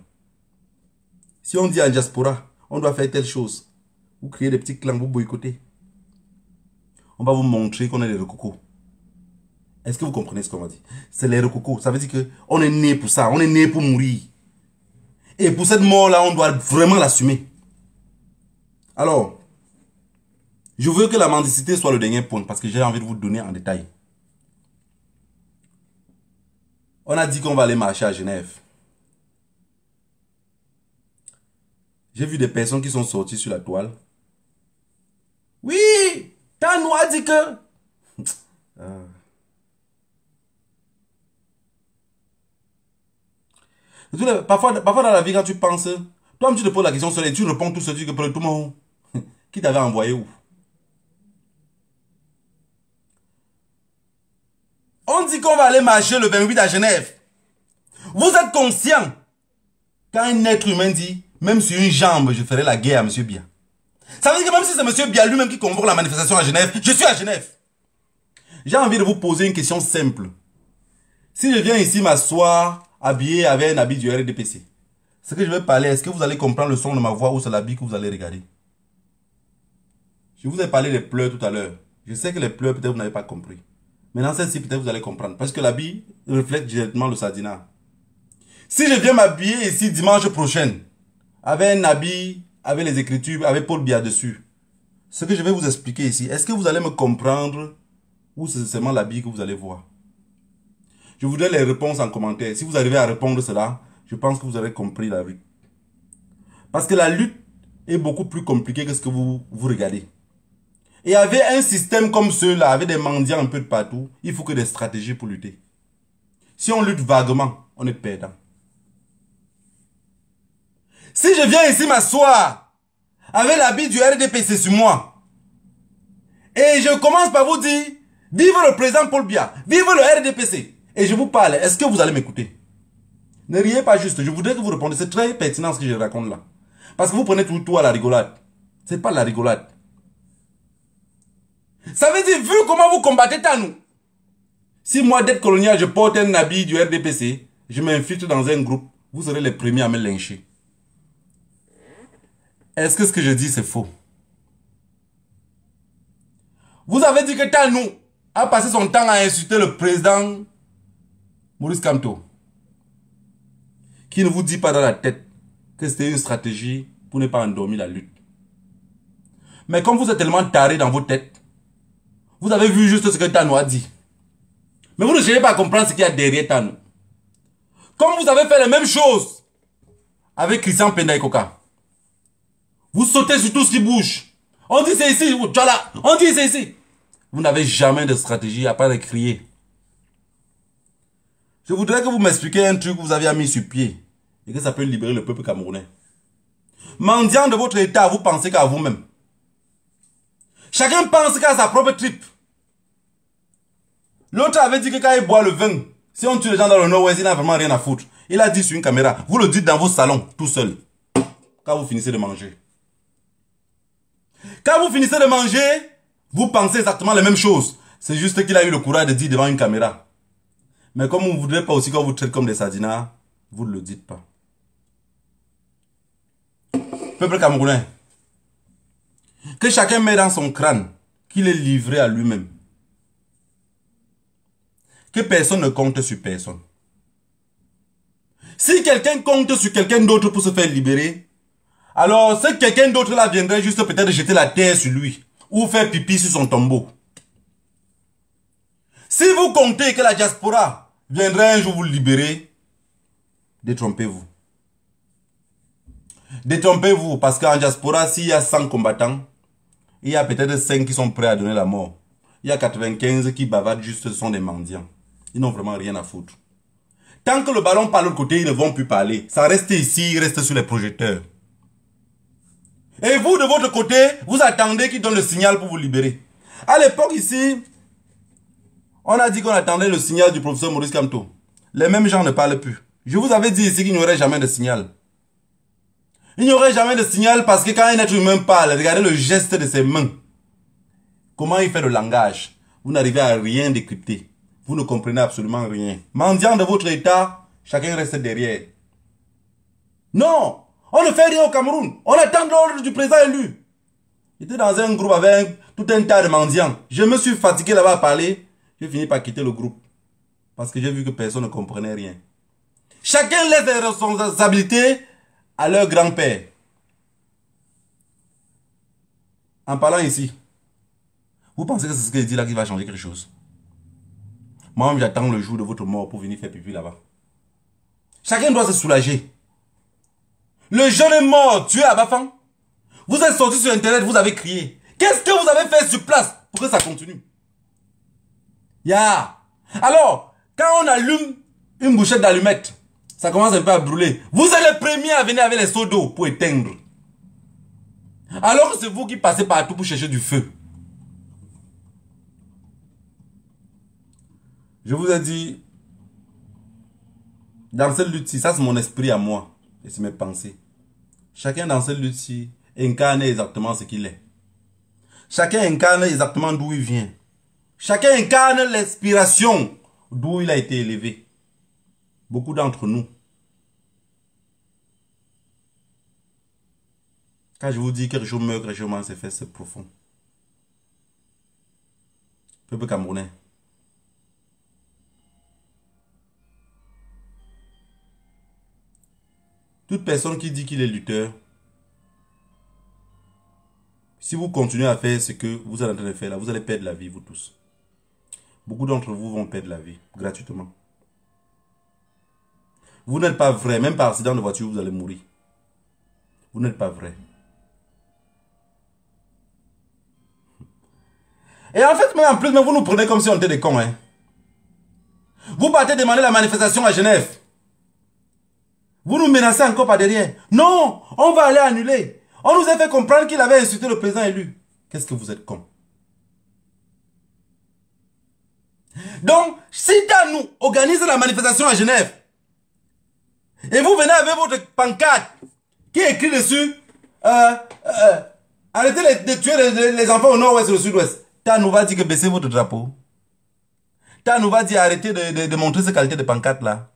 Si on dit en diaspora, on doit faire telle chose, vous créez des petits clans, vous boycottez. On va vous montrer qu'on est les recocos. Est-ce que vous comprenez ce qu'on va dire? C'est les recocos. Ça veut dire qu'on est né pour ça. On est né pour mourir. Et pour cette mort-là, on doit vraiment l'assumer. Alors, je veux que la mendicité soit le dernier point parce que j'ai envie de vous donner en détail. On a dit qu'on va aller marcher à Genève. J'ai vu des personnes qui sont sorties sur la toile Oui, Tanou a dit que... Parfois dans la vie, quand tu penses, toi-même tu te poses la question seule et tu réponds tout ce que pour tout le monde. Qui t'avait envoyé où? On dit qu'on va aller marcher le 28 à Genève. Vous êtes conscient quand un être humain dit, même sur une jambe, je ferai la guerre à M. Bia. Ça veut dire que même si c'est M. Bia lui-même qui convoque la manifestation à Genève, je suis à Genève. J'ai envie de vous poser une question simple. Si je viens ici m'asseoir, habillé avec un habit du RDPC, ce que je vais parler, est-ce que vous allez comprendre le son de ma voix ou c'est l'habit que vous allez regarder? Je vous ai parlé des pleurs tout à l'heure. Je sais que les pleurs, peut-être vous n'avez pas compris. Maintenant, celle-ci, peut-être vous allez comprendre. Parce que l'habit reflète directement le Sadina. Si je viens m'habiller ici dimanche prochain, avec un habit, avec les écritures, avec Paul Biya dessus, ce que je vais vous expliquer ici, est-ce que vous allez me comprendre ou c'est seulement l'habit que vous allez voir? Je voudrais les réponses en commentaire. Si vous arrivez à répondre cela, je pense que vous aurez compris la lutte. Parce que la lutte est beaucoup plus compliquée que ce que vous regardez. Et avec un système comme ceux-là, avec des mendiants un peu de partout, il faut que des stratégies pour lutter. Si on lutte vaguement, on est perdant. Si je viens ici m'asseoir avec l'habit du RDPC sur moi, et je commence par vous dire, vive le président Paul Biya, vive le RDPC, et je vous parle, est-ce que vous allez m'écouter? Ne riez pas juste, je voudrais que vous répondiez, c'est très pertinent ce que je raconte là. Parce que vous prenez tout à la rigolade. C'est pas la rigolade. Ça veut dire, vu comment vous combattez Tanou, si moi, d'être colonial, je porte un habit du RDPC, je m'infiltre dans un groupe, vous serez les premiers à me lyncher. Est-ce que ce que je dis, c'est faux? Vous avez dit que Tanou a passé son temps à insulter le président Maurice Kamto, qui ne vous dit pas dans la tête que c'était une stratégie pour ne pas endormir la lutte. Mais comme vous êtes tellement taré dans vos têtes, vous avez vu juste ce que Tanou a dit. Mais vous ne cherchez pas à comprendre ce qu'il y a derrière Tanou. Comme vous avez fait les mêmes choses avec Christian Penda Ikoka. Vous sautez sur tout ce qui bouge. On dit c'est ici, voilà. On dit c'est ici. Vous n'avez jamais de stratégie à part de crier. Je voudrais que vous m'expliquiez un truc que vous avez mis sur pied et que ça peut libérer le peuple camerounais. Mendiant de votre état, vous pensez qu'à vous-même. Chacun pense qu'à sa propre tripe. L'autre avait dit que quand il boit le vin, si on tue les gens dans le nord-ouest, il n'a vraiment rien à foutre. Il a dit sur une caméra, vous le dites dans vos salons, tout seul. Quand vous finissez de manger. Quand vous finissez de manger, vous pensez exactement les mêmes choses. C'est juste qu'il a eu le courage de dire devant une caméra. Mais comme vous ne voudrez pas aussi qu'on vous traite comme des sardinats, vous ne le dites pas. Peuple camerounais, que chacun met dans son crâne qu'il est livré à lui-même. Que personne ne compte sur personne. Si quelqu'un compte sur quelqu'un d'autre pour se faire libérer, alors ce quelqu'un d'autre là viendrait juste peut-être jeter la terre sur lui ou faire pipi sur son tombeau. Si vous comptez que la diaspora viendrait un jour vous libérer, détrompez-vous. Détrompez-vous parce qu'en diaspora, s'il y a 100 combattants, il y a peut-être 5 qui sont prêts à donner la mort. Il y a 95 qui bavardent juste, ce sont des mendiants. Ils n'ont vraiment rien à foutre. Tant que le ballon part de l'autre côté, ils ne vont plus parler. Ça reste ici, il reste sur les projecteurs. Et vous, de votre côté, vous attendez qu'ils donnent le signal pour vous libérer. À l'époque ici, on a dit qu'on attendait le signal du professeur Maurice Kamto. Les mêmes gens ne parlent plus. Je vous avais dit ici qu'il n'y aurait jamais de signal. Il n'y aurait jamais de signal parce que quand un être humain parle, regardez le geste de ses mains. Comment il fait le langage. Vous n'arrivez à rien décrypter. Vous ne comprenez absolument rien. Mendiant de votre état, chacun reste derrière. Non, on ne fait rien au Cameroun. On attend l'ordre du président élu. J'étais dans un groupe avec tout un tas de mendiants. Je me suis fatigué là-bas à parler. J'ai fini par quitter le groupe. Parce que j'ai vu que personne ne comprenait rien. Chacun laisse les responsabilités à leur grand-père. En parlant ici, vous pensez que c'est ce qu'il dit là qui va changer quelque chose? Moi, j'attends le jour de votre mort pour venir faire pipi là-bas. Chacun doit se soulager. Le jeune est mort, tué à Bafang. Vous êtes sorti sur internet, vous avez crié. Qu'est-ce que vous avez fait sur place pour que ça continue? Alors, quand on allume une bouchette d'allumettes, ça commence un peu à brûler. Vous êtes les premiers à venir avec les seaux d'eau pour éteindre. Alors que c'est vous qui passez partout pour chercher du feu. Je vous ai dit, dans cette lutte-ci, ça c'est mon esprit à moi. Et c'est mes pensées. Chacun dans cette lutte-ci incarne exactement ce qu'il est. Chacun incarne exactement d'où il vient. Chacun incarne l'inspiration d'où il a été élevé. Beaucoup d'entre nous. Quand je vous dis quelque chose meurt, quelque chose mal, c'est fait, c'est profond. Peuple camerounais. Toute personne qui dit qu'il est lutteur, si vous continuez à faire ce que vous êtes en train de faire là, vous allez perdre la vie, vous tous. Beaucoup d'entre vous vont perdre la vie, gratuitement. Vous n'êtes pas vrai, même par accident de voiture, vous allez mourir. Vous n'êtes pas vrai. Et en fait, mais en plus, vous nous prenez comme si on était des cons. Hein. Vous partez demander la manifestation à Genève. Vous nous menacez encore par derrière. Non, on va aller annuler. On nous a fait comprendre qu'il avait insulté le président élu. Qu'est-ce que vous êtes con? Donc, si nous organise la manifestation à Genève, et vous venez avec votre pancarte qui est écrit dessus, arrêtez de tuer les enfants au nord-ouest et au sud-ouest. Nous va dire que baissez votre drapeau. Nous va dire arrêtez de montrer ces qualités de pancarte là.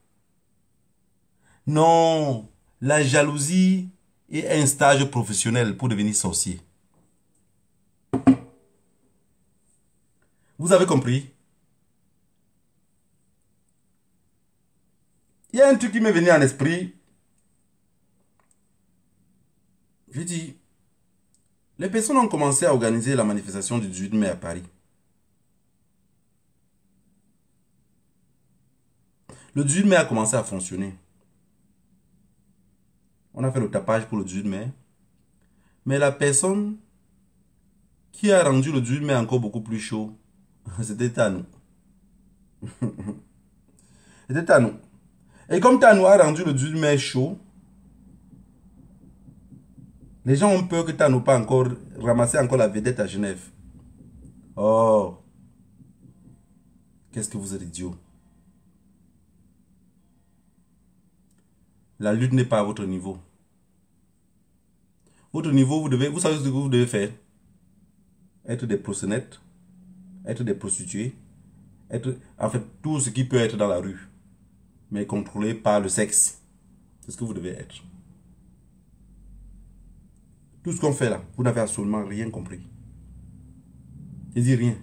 Non, la jalousie est un stage professionnel pour devenir sorcier. Vous avez compris? Il y a un truc qui m'est venu en esprit. Je dis, les personnes ont commencé à organiser la manifestation du 18 mai à Paris. Le 18 mai a commencé à fonctionner. On a fait le tapage pour le 18 mai. Mais la personne qui a rendu le 18 mai encore beaucoup plus chaud, c'était Tanou. C'était Tanou. Et comme Tanou a rendu le 18 mai chaud, les gens ont peur que Tanou pas encore ramasser encore la vedette à Genève. Oh, qu'est-ce que vous êtes idiot. La lutte n'est pas à votre niveau. Votre niveau, vous savez ce que vous devez faire. Être des proxénètes, être des prostituées, être en fait tout ce qui peut être dans la rue, mais contrôlé par le sexe. C'est ce que vous devez être. Tout ce qu'on fait là, vous n'avez absolument rien compris. Je dis rien.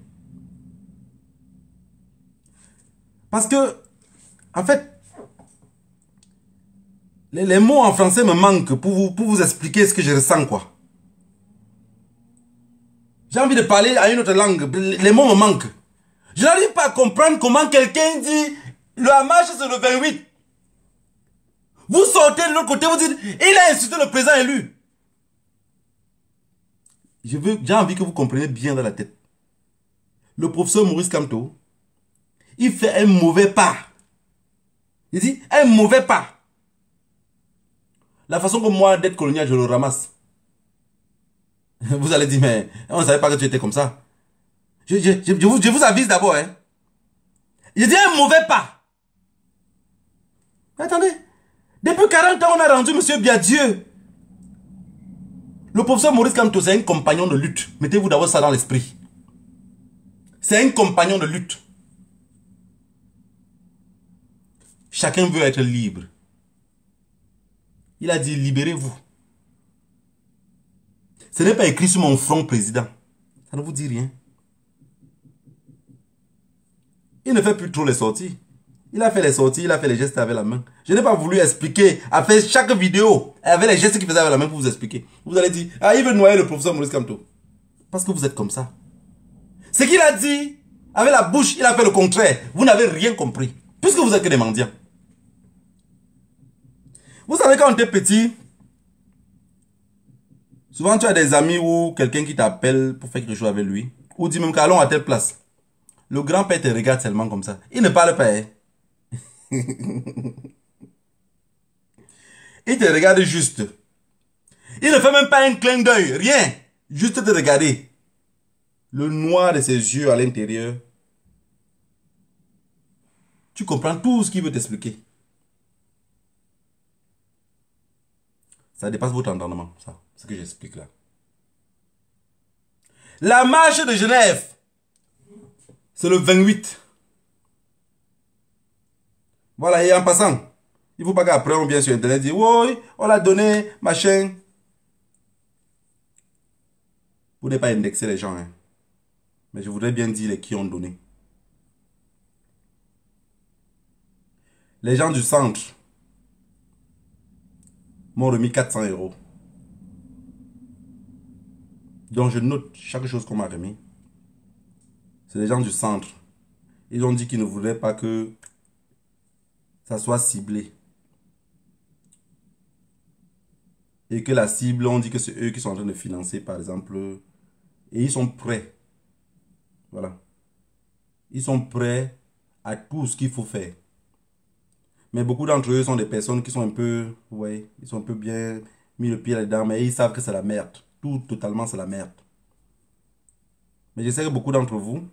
Parce que, en fait, les mots en français me manquent pour vous expliquer ce que je ressens, quoi. J'ai envie de parler à une autre langue. Les mots me manquent. Je n'arrive pas à comprendre comment quelqu'un dit la marche c'est le 28. Vous sortez de l'autre côté, vous dites il a insulté le président élu. J'ai envie que vous compreniez bien dans la tête. Le professeur Maurice Kamto, il fait un mauvais pas. Il dit un mauvais pas. La façon que moi, d'être colonial, je le ramasse. Vous allez dire, mais on ne savait pas que tu étais comme ça. Je vous avise d'abord. Hein. Il dit un mauvais pas. Attendez. Depuis 40 ans, on a rendu M. Biadieu. Le professeur Maurice Kamto, c'est un compagnon de lutte. Mettez-vous d'abord ça dans l'esprit. C'est un compagnon de lutte. Chacun veut être libre. Il a dit, libérez-vous. Ce n'est pas écrit sur mon front, président. Ça ne vous dit rien. Il ne fait plus trop les sorties. Il a fait les sorties, il a fait les gestes avec la main. Je n'ai pas voulu expliquer, à faire chaque vidéo, avec les gestes qu'il faisait avec la main pour vous expliquer. Vous allez dire, ah, il veut noyer le professeur Maurice Kamto. Parce que vous êtes comme ça. Ce qu'il a dit, avec la bouche, il a fait le contraire. Vous n'avez rien compris. Puisque vous êtes que des mendiants. Vous savez, quand on était petit, Souvent, tu as des amis ou quelqu'un qui t'appelle pour faire quelque chose avec lui. Ou dit même qu'allons à telle place. Le grand-père te regarde seulement comme ça. Il ne parle pas. Hein. Il te regarde juste. Il ne fait même pas un clin d'œil. Rien. Juste te regarder. Le noir de ses yeux à l'intérieur. Tu comprends tout ce qu'il veut t'expliquer. Ça dépasse votre entendement. Ça, ce que j'explique là. La marche de Genève. C'est le 28. Voilà, et en passant, il ne faut pas qu'après on vienne sur Internet et dire, oui, on l'a donné, machin. Vous n'avez pas indexé les gens, hein. Mais je voudrais bien dire les qui ont donné. Les gens du centre m'ont remis 400 €. Donc je note chaque chose qu'on m'a remis. C'est les gens du centre. Ils ont dit qu'ils ne voulaient pas que ça soit ciblé. Et que la cible, on dit que c'est eux qui sont en train de financer, par exemple. Et ils sont prêts. Voilà. Ils sont prêts à tout ce qu'il faut faire. Mais beaucoup d'entre eux sont des personnes qui sont un peu... Ouais, ils sont un peu bien mis le pied là-dedans. Mais ils savent que c'est la merde. Tout, totalement, c'est la merde. Mais je sais que beaucoup d'entre vous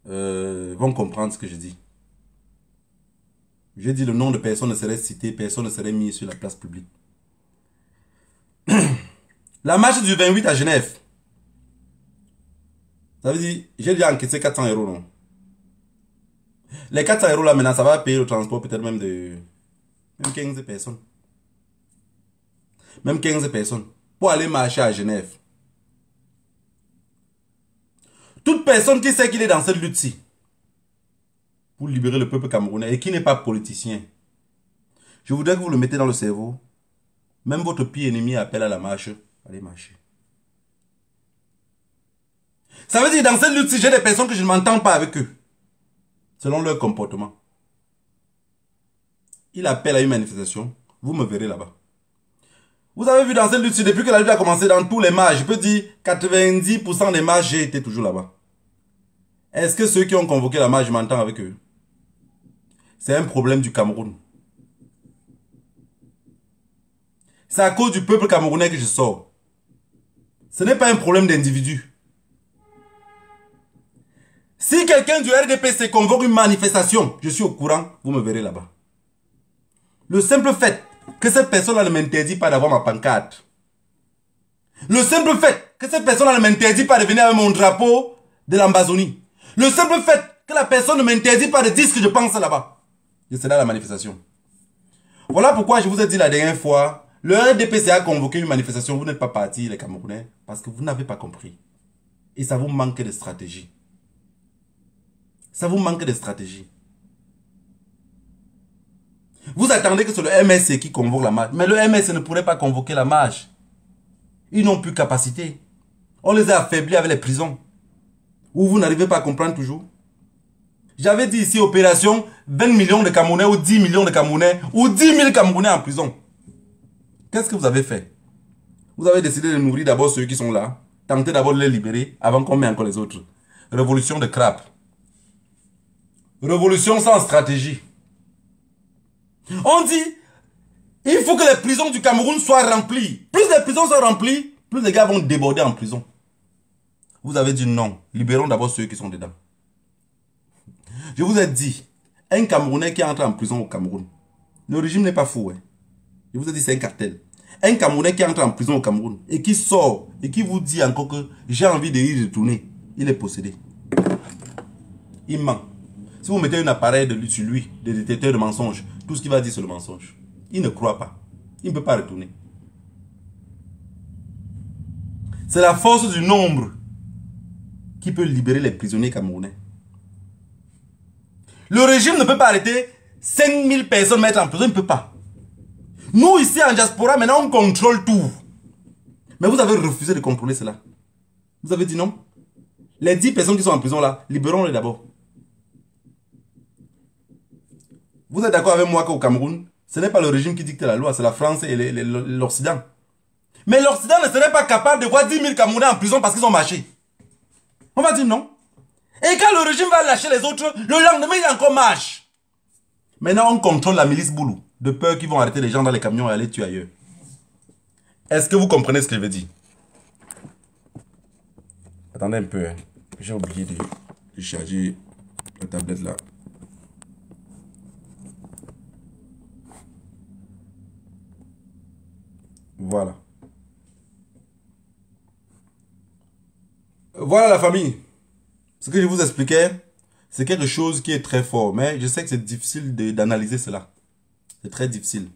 vont comprendre ce que je dis. Je dis le nom de personne ne serait cité, personne ne serait mis sur la place publique. La marche du 28 à Genève. Ça veut dire, j'ai déjà encaissé 400 €, non? Les 400 € là maintenant, ça va payer le transport peut-être même de... Même 15 personnes. Même 15 personnes. Pour aller marcher à Genève. Toute personne qui sait qu'il est dans cette lutte-ci, pour libérer le peuple camerounais et qui n'est pas politicien, je voudrais que vous le mettez dans le cerveau. Même votre pire ennemi appelle à la marche. Allez marcher. Ça veut dire dans cette lutte-ci, j'ai des personnes que je ne m'entends pas avec eux. Selon leur comportement. Il appelle à une manifestation. Vous me verrez là-bas. Vous avez vu dans cette lutte-ci, depuis que la lutte a commencé, dans tous les marches, je peux dire 90% des marches, j'ai été toujours là-bas. Est-ce que ceux qui ont convoqué la marche, je m'entends avec eux? C'est un problème du Cameroun. C'est à cause du peuple camerounais que je sors. Ce n'est pas un problème d'individu. Si quelqu'un du RDPC convoque une manifestation, je suis au courant, vous me verrez là-bas. Le simple fait que cette personne-là ne m'interdit pas d'avoir ma pancarte. Le simple fait que cette personne-là ne m'interdit pas de venir avec mon drapeau de l'Ambazonie. Le simple fait que la personne ne m'interdit pas de dire ce que je pense là-bas. Je serai à la manifestation. Voilà pourquoi je vous ai dit la dernière fois, le RDPC a convoqué une manifestation, vous n'êtes pas partis les Camerounais, parce que vous n'avez pas compris. Et ça vous manque de stratégie. Ça vous manque de stratégie. Vous attendez que c'est le MSC qui convoque la marche. Mais le MSC ne pourrait pas convoquer la marche. Ils n'ont plus capacité. On les a affaiblis avec les prisons. Ou vous n'arrivez pas à comprendre toujours. J'avais dit ici, opération 20 millions de Camerounais ou 10 millions de Camerounais ou 10 000 Camerounais en prison. Qu'est-ce que vous avez fait? Vous avez décidé de nourrir d'abord ceux qui sont là. Tentez d'abord de les libérer avant qu'on mette encore les autres. Révolution de crabe. Révolution sans stratégie. On dit, il faut que les prisons du Cameroun soient remplies. Plus les prisons sont remplies, plus les gars vont déborder en prison. Vous avez dit non. Libérons d'abord ceux qui sont dedans. Je vous ai dit, un Camerounais qui entre en prison au Cameroun, le régime n'est pas fou. Hein. Je vous ai dit, c'est un cartel. Un Camerounais qui entre en prison au Cameroun et qui sort et qui vous dit encore que j'ai envie de y retourner, il est possédé. Il ment. Si vous mettez un appareil sur lui, des détecteurs de mensonges, tout ce qu'il va dire c'est le mensonge. Il ne croit pas. Il ne peut pas retourner. C'est la force du nombre qui peut libérer les prisonniers camerounais. Le régime ne peut pas arrêter 5000 personnes mettre en prison. Il ne peut pas. Nous ici en diaspora, maintenant on contrôle tout. Mais vous avez refusé de contrôler cela. Vous avez dit non. Les 10 personnes qui sont en prison là, libérons-les d'abord. Vous êtes d'accord avec moi qu'au Cameroun, ce n'est pas le régime qui dicte la loi, c'est la France et l'Occident. Mais l'Occident ne serait pas capable de voir 10 000 Camerounais en prison parce qu'ils ont marché. On va dire non. Et quand le régime va lâcher les autres, le lendemain, il encore marche. Maintenant, on contrôle la milice Boulou, de peur qu'ils vont arrêter les gens dans les camions et aller tuer ailleurs. Est-ce que vous comprenez ce que je veux dire? Attendez un peu, hein. J'ai oublié de charger la tablette là. Voilà. Voilà la famille. Ce que je vous expliquais, c'est quelque chose qui est très fort. Mais je sais que c'est difficile d'analyser cela. C'est très difficile.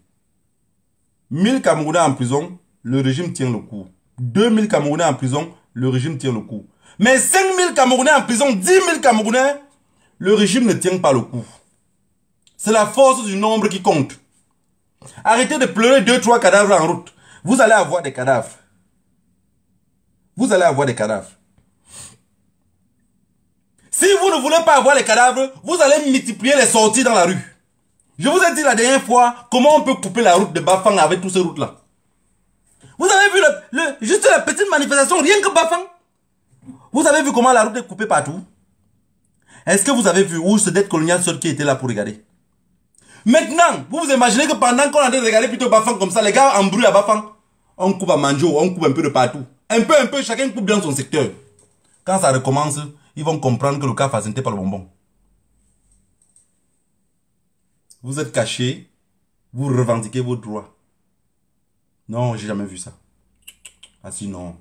1000 Camerounais en prison, le régime tient le coup. 2000 Camerounais en prison, le régime tient le coup. Mais 5000 Camerounais en prison, 10 000 Camerounais, le régime ne tient pas le coup. C'est la force du nombre qui compte. Arrêtez de pleurer 2-3 cadavres en route. Vous allez avoir des cadavres. Vous allez avoir des cadavres. Si vous ne voulez pas avoir les cadavres, vous allez multiplier les sorties dans la rue. Je vous ai dit la dernière fois comment on peut couper la route de Bafang avec toutes ces routes-là. Vous avez vu juste la petite manifestation, rien que Bafang. Vous avez vu comment la route est coupée partout? Est-ce que vous avez vu où ce dette coloniale seul qui était là pour regarder? Maintenant, vous vous imaginez que pendant qu'on est en train de regarder plutôt Bafang comme ça, les gars embrouillent à Bafang. On coupe à Manjo, on coupe un peu de partout. Un peu, chacun coupe dans son secteur. Quand ça recommence, ils vont comprendre que le cas facilité par le bonbon. Vous êtes cachés, vous revendiquez vos droits. Non, j'ai jamais vu ça. Ah si, non.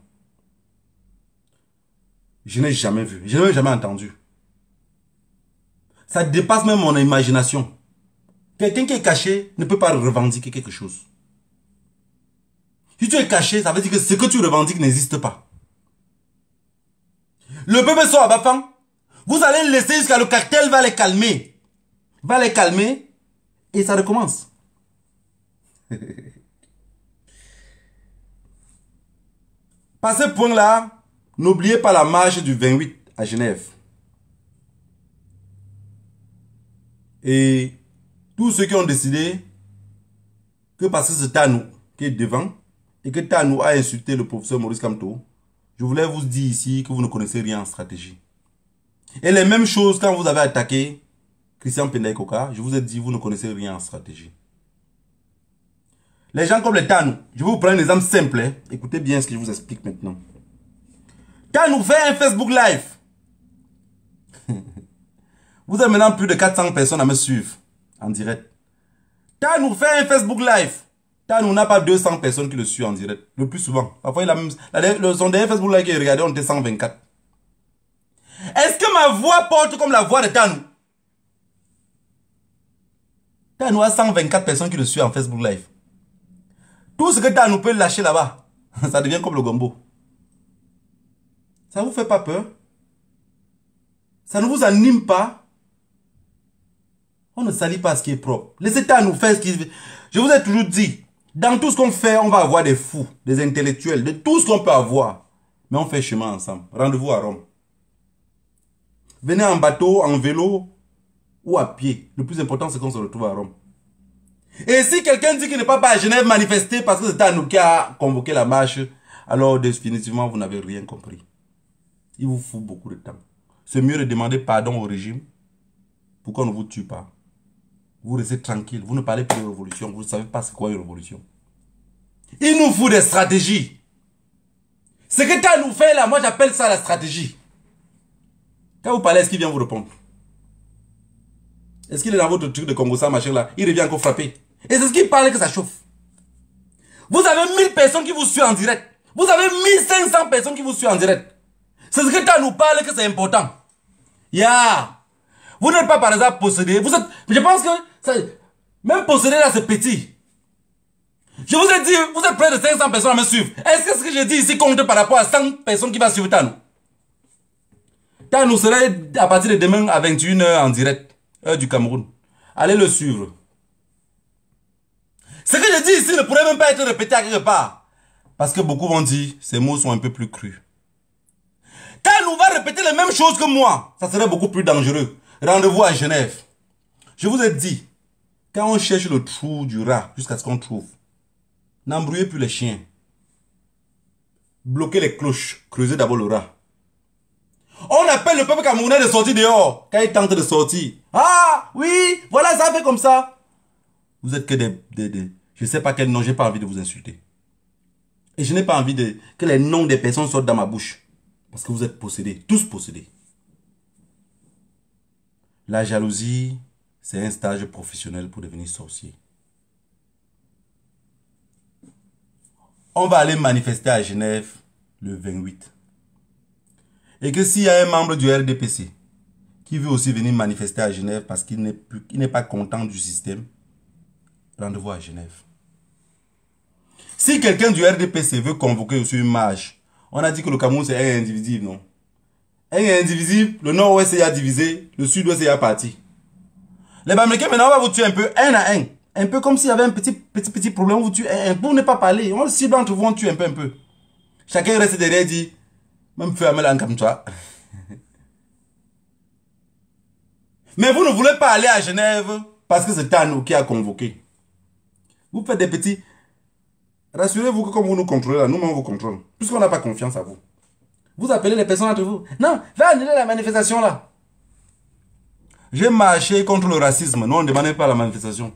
Je n'ai jamais vu, je n'ai jamais entendu. Ça dépasse même mon imagination. Quelqu'un qui est caché ne peut pas revendiquer quelque chose. Si tu es caché, ça veut dire que ce que tu revendiques n'existe pas. Le peuple sort à Bafang. Vous allez laisser jusqu'à le cartel va les calmer. Va les calmer et ça recommence. Par ce point-là, n'oubliez pas la marche du 28 à Genève. Et tous ceux qui ont décidé que parce que c'est Tanou qui est devant et que Tanou a insulté le professeur Maurice Kamto, je voulais vous dire ici que vous ne connaissez rien en stratégie. Et les mêmes choses quand vous avez attaqué Christian Penday Koka, je vous ai dit vous ne connaissez rien en stratégie. Les gens comme les Tanou, je vais vous prendre un exemple simple. Hein. Écoutez bien ce que je vous explique maintenant. Tanou fait un Facebook Live. Vous avez maintenant plus de 400 personnes à me suivre en direct. Tanou fait un Facebook Live. Tanou n'a pas 200 personnes qui le suivent en direct. Le plus souvent. Parfois, il a même, son dernier Facebook Live qu'il a regardé, on était 124. Est-ce que ma voix porte comme la voix de Tanou? Tanou a 124 personnes qui le suivent en Facebook Live. Tout ce que Tanou peut lâcher là-bas, ça devient comme le gombo. Ça ne vous fait pas peur? Ça ne vous anime pas? On ne salit pas ce qui est propre. Laissez Tanou faire ce qu'il veut. Je vous ai toujours dit, dans tout ce qu'on fait, on va avoir des fous, des intellectuels, de tout ce qu'on peut avoir. Mais on fait chemin ensemble. Rendez-vous à Rome. Venez en bateau, en vélo ou à pied. Le plus important, c'est qu'on se retrouve à Rome. Et si quelqu'un dit qu'il n'est pas à Genève manifester parce que c'est Tanou qui a convoqué la marche, alors définitivement, vous n'avez rien compris. Il vous faut beaucoup de temps. C'est mieux de demander pardon au régime pour qu'on ne vous tue pas. Vous restez tranquille. Vous ne parlez plus de révolution. Vous ne savez pas c'est quoi une révolution. Il nous faut des stratégies. Ce que Tanou fait là, moi j'appelle ça la stratégie. Quand vous parlez, est-ce qu'il vient vous répondre? Est-ce qu'il est dans votre truc de Congo, ça, machin là? Il revient encore frapper. Et c'est ce qu'il parle que ça chauffe. Vous avez 1000 personnes qui vous suivent en direct. Vous avez 1500 personnes qui vous suivent en direct. C'est ce que Tanou parle que c'est important. Vous n'êtes pas par exemple possédé. Vous êtes, je pense que ça, même possédé là c'est petit. Je vous ai dit, vous êtes près de 500 personnes à me suivre. Est-ce que ce que je dis ici compte par rapport à 100 personnes qui vont suivre Tanou? Tanou serait à partir de demain à 21 h en direct, heure du Cameroun. Allez le suivre. Ce que je dis ici ne pourrait même pas être répété à quelque part. Parce que beaucoup vont dire, ces mots sont un peu plus crus. Tanou va répéter les mêmes choses que moi. Ça serait beaucoup plus dangereux. Rendez-vous à Genève. Je vous ai dit, quand on cherche le trou du rat jusqu'à ce qu'on trouve, n'embrouillez plus les chiens. bloquez les cloches, creusez d'abord le rat. On appelle le peuple camerounais de sortir dehors quand il tente de sortir. Ah, oui, voilà, ça fait comme ça. Vous êtes que des je ne sais pas quel nom, j'ai pas envie de vous insulter. Et je n'ai pas envie que les noms des personnes sortent dans ma bouche. Parce que vous êtes possédés, tous possédés. La jalousie, c'est un stage professionnel pour devenir sorcier. On va aller manifester à Genève le 28. Et que s'il y a un membre du RDPC qui veut aussi venir manifester à Genève parce qu'il n'est pas content du système, rendez-vous à Genève. Si quelqu'un du RDPC veut convoquer aussi une marche, on a dit que le Cameroun c'est un indivisible, non? Un indivisible, le nord-ouest est divisé, le sud-ouest est parti. Les Bamileke maintenant on va vous tuer un peu, un à un. Un peu comme s'il y avait un petit problème, vous tuez un pour ne pas parler. On cible entre vous, on tue un peu. Chacun reste derrière et dit, même feu Amel comme toi. Mais vous ne voulez pas aller à Genève parce que c'est Tano qui a convoqué. Vous faites des petits. Rassurez-vous que comme vous nous contrôlez là, nous-mêmes on vous contrôle. Puisqu'on n'a pas confiance à vous. Vous appelez les personnes entre vous. Non, va annuler la manifestation là. J'ai marché contre le racisme. Nous on ne demandait pas la manifestation.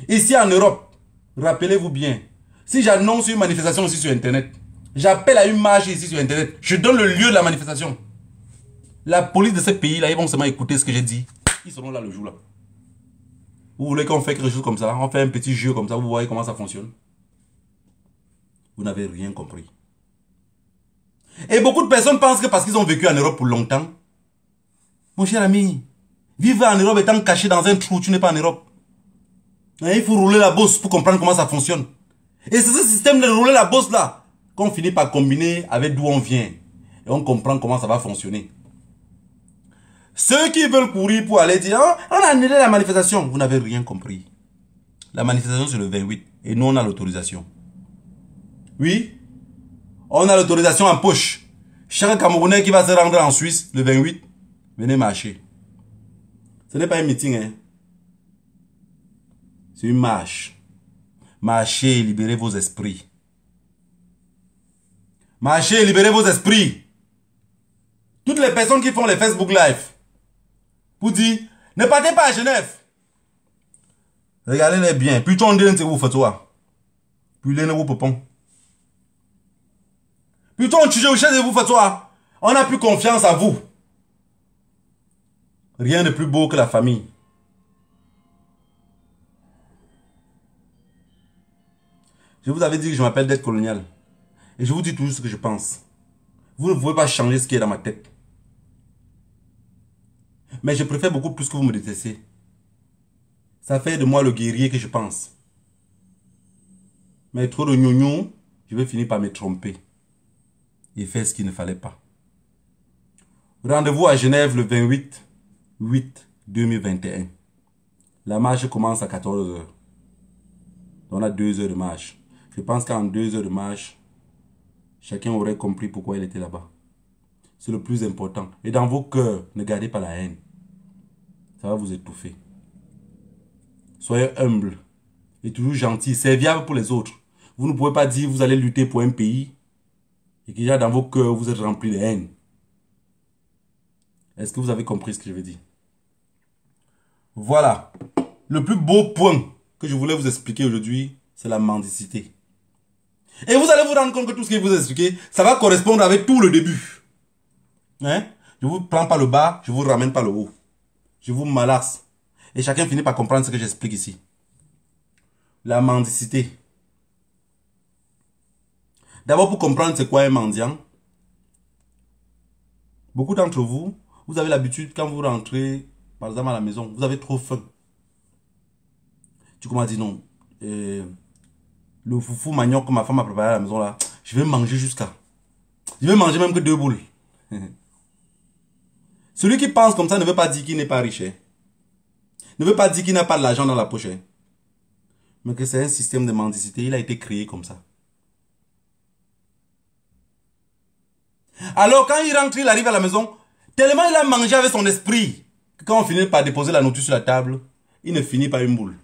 Ici en Europe, rappelez-vous bien, si j'annonce une manifestation ici sur Internet, j'appelle à une marche ici sur Internet, je donne le lieu de la manifestation. La police de ce pays-là, ils vont seulement écouter ce que j'ai dit. Ils seront là le jour-là. Vous voulez qu'on fasse quelque chose comme ça? On fait un petit jeu comme ça, vous voyez comment ça fonctionne? Vous n'avez rien compris. Et beaucoup de personnes pensent que parce qu'ils ont vécu en Europe pour longtemps, mon cher ami, vivre en Europe étant caché dans un trou, tu n'es pas en Europe. Il faut rouler la bosse pour comprendre comment ça fonctionne. Et c'est ce système de rouler la bosse là qu'on finit par combiner avec d'où on vient. Et on comprend comment ça va fonctionner. Ceux qui veulent courir pour aller dire, oh, on a annulé la manifestation. Vous n'avez rien compris. La manifestation c'est le 28. Et nous on a l'autorisation. Oui, on a l'autorisation en poche. Chaque Camerounais qui va se rendre en Suisse le 28, venez marcher. Ce n'est pas un meeting, hein. C'est une marche. Marchez et libérez vos esprits. Marchez et libérez vos esprits. Toutes les personnes qui font les Facebook Live, vous dites, ne partez pas à Genève. Regardez-les bien. Puis on dit, vous faites toi. Puis les vous popons. Puis on tue au chef de vous faites toi. On n'a plus confiance à vous. Rien de plus beau que la famille. Je vous avais dit que je m'appelle Dette Coloniale. Et je vous dis toujours ce que je pense. Vous ne pouvez pas changer ce qui est dans ma tête. Mais je préfère beaucoup plus que vous me détestez. Ça fait de moi le guerrier que je pense. Mais trop de gnognon, je vais finir par me tromper. Et faire ce qu'il ne fallait pas. Rendez-vous à Genève le 28/8/2021. La marche commence à 14 h. On a 2 heures de marche. Je pense qu'en 2 heures de marche, chacun aurait compris pourquoi il était là-bas. C'est le plus important. Et dans vos cœurs, ne gardez pas la haine. Ça va vous étouffer. Soyez humble et toujours gentil, serviable pour les autres. Vous ne pouvez pas dire que vous allez lutter pour un pays et que déjà dans vos cœurs, vous êtes remplis de haine. Est-ce que vous avez compris ce que je veux dire? Voilà. Le plus beau point que je voulais vous expliquer aujourd'hui, c'est la mendicité. Et vous allez vous rendre compte que tout ce que je vous ai expliqué, ça va correspondre avec tout le début. Hein? Je vous prends par le bas, je vous ramène par le haut. Je vous malasse. Et chacun finit par comprendre ce que j'explique ici. La mendicité. D'abord, pour comprendre c'est quoi un mendiant, beaucoup d'entre vous, vous avez l'habitude, quand vous rentrez, par exemple à la maison, vous avez trop faim. Tu commences à dire non. Le foufou manioc que ma femme a préparé à la maison là, je vais manger jusqu'à. Je vais manger même que 2 boules. Celui qui pense comme ça ne veut pas dire qu'il n'est pas riche. Hein. Ne veut pas dire qu'il n'a pas de l'argent dans la poche. Hein. Mais que c'est un système de mendicité. Il a été créé comme ça. Alors quand il rentre, il arrive à la maison, tellement il a mangé avec son esprit, que quand on finit par déposer la nourriture sur la table, il ne finit pas une boule.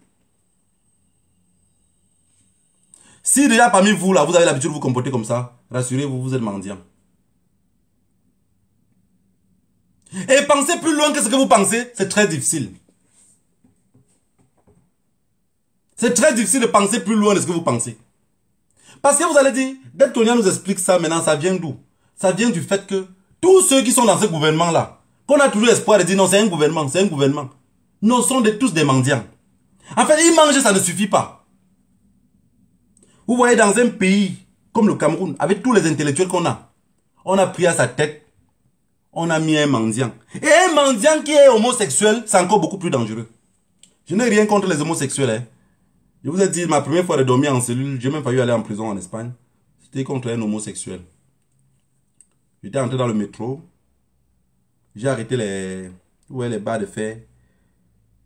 Si déjà parmi vous, là, vous avez l'habitude de vous comporter comme ça, rassurez-vous, vous êtes mendiant. Et pensez plus loin que ce que vous pensez, c'est très difficile. C'est très difficile de penser plus loin de ce que vous pensez. Parce que vous allez dire, dès qu'on nous explique ça maintenant, ça vient d'où? Ça vient du fait que tous ceux qui sont dans ce gouvernement-là, qu'on a toujours espoir de dire non, c'est un gouvernement, c'est un gouvernement. Non, sont tous des mendiants. En fait, ils mangent, ça ne suffit pas. Vous voyez, dans un pays comme le Cameroun, avec tous les intellectuels qu'on a, on a pris à sa tête, on a mis un mendiant. Et un mendiant qui est homosexuel, c'est encore beaucoup plus dangereux. Je n'ai rien contre les homosexuels. Hein. Je vous ai dit, ma première fois de dormir en cellule, j'ai même failli aller en prison en Espagne. C'était contre un homosexuel. J'étais entré dans le métro. J'ai arrêté les barres de fer.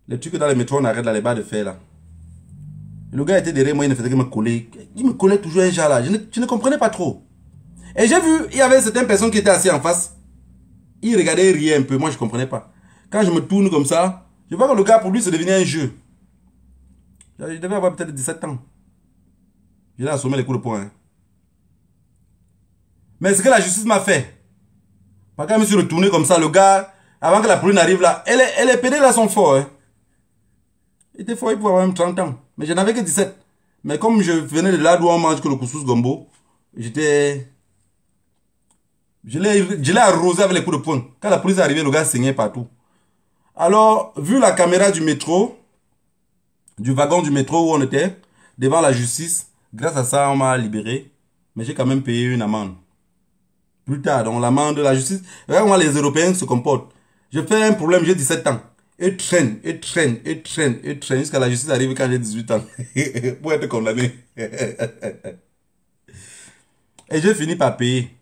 Les trucs dans le métro, on arrête là, les barres de fer là. Le gars était derrière moi, il ne faisait que me coller. Il me collait toujours un genre là. Je ne comprenais pas trop. Et j'ai vu, il y avait certaines personnes qui étaient assises en face. Ils regardaient, riaient un peu. Moi, je ne comprenais pas. Quand je me tourne comme ça, je vois que le gars, pour lui, c'est devenu un jeu. Je devais avoir peut-être 17 ans. Je l'ai assommé les coups de poing. Hein. Mais ce que la justice m'a fait, quand je me suis retourné comme ça, le gars, avant que la police n'arrive là, les pédés là sont forts. Hein. Il était fort, il pouvait avoir même 30 ans. Mais je n'avais que 17. Mais comme je venais de là d'où on mange que le couscous gombo, j'étais... Je l'ai arrosé avec les coups de poing. Quand la police est arrivée, le gars saignait partout. Alors, vu la caméra du métro, du wagon du métro où on était, devant la justice, grâce à ça, on m'a libéré. Mais j'ai quand même payé une amende. Plus tard, donc l'amende de la justice, regarde comment les Européens se comportent. Je fais un problème, j'ai 17 ans. Et traîne, jusqu'à la justice arrive quand j'ai 18 ans. Pour être condamné. Et j'ai fini par payer.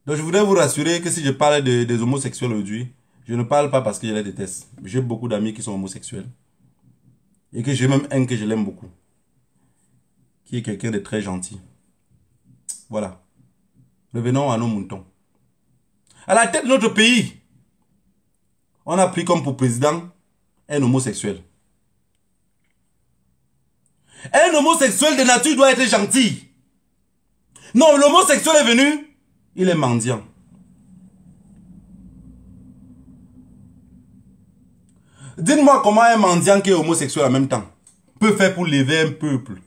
Donc je voudrais vous rassurer que si je parle des homosexuels aujourd'hui, je ne parle pas parce que je les déteste. J'ai beaucoup d'amis qui sont homosexuels. Et que j'ai même un que je l'aime beaucoup. Qui est quelqu'un de très gentil. Voilà. Revenons à nos moutons. À la tête de notre pays, on a pris comme pour président un homosexuel. Un homosexuel de nature doit être gentil. Non, l'homosexuel est venu, il est mendiant. Dites-moi comment un mendiant qui est homosexuel en même temps peut faire pour lever un peuple,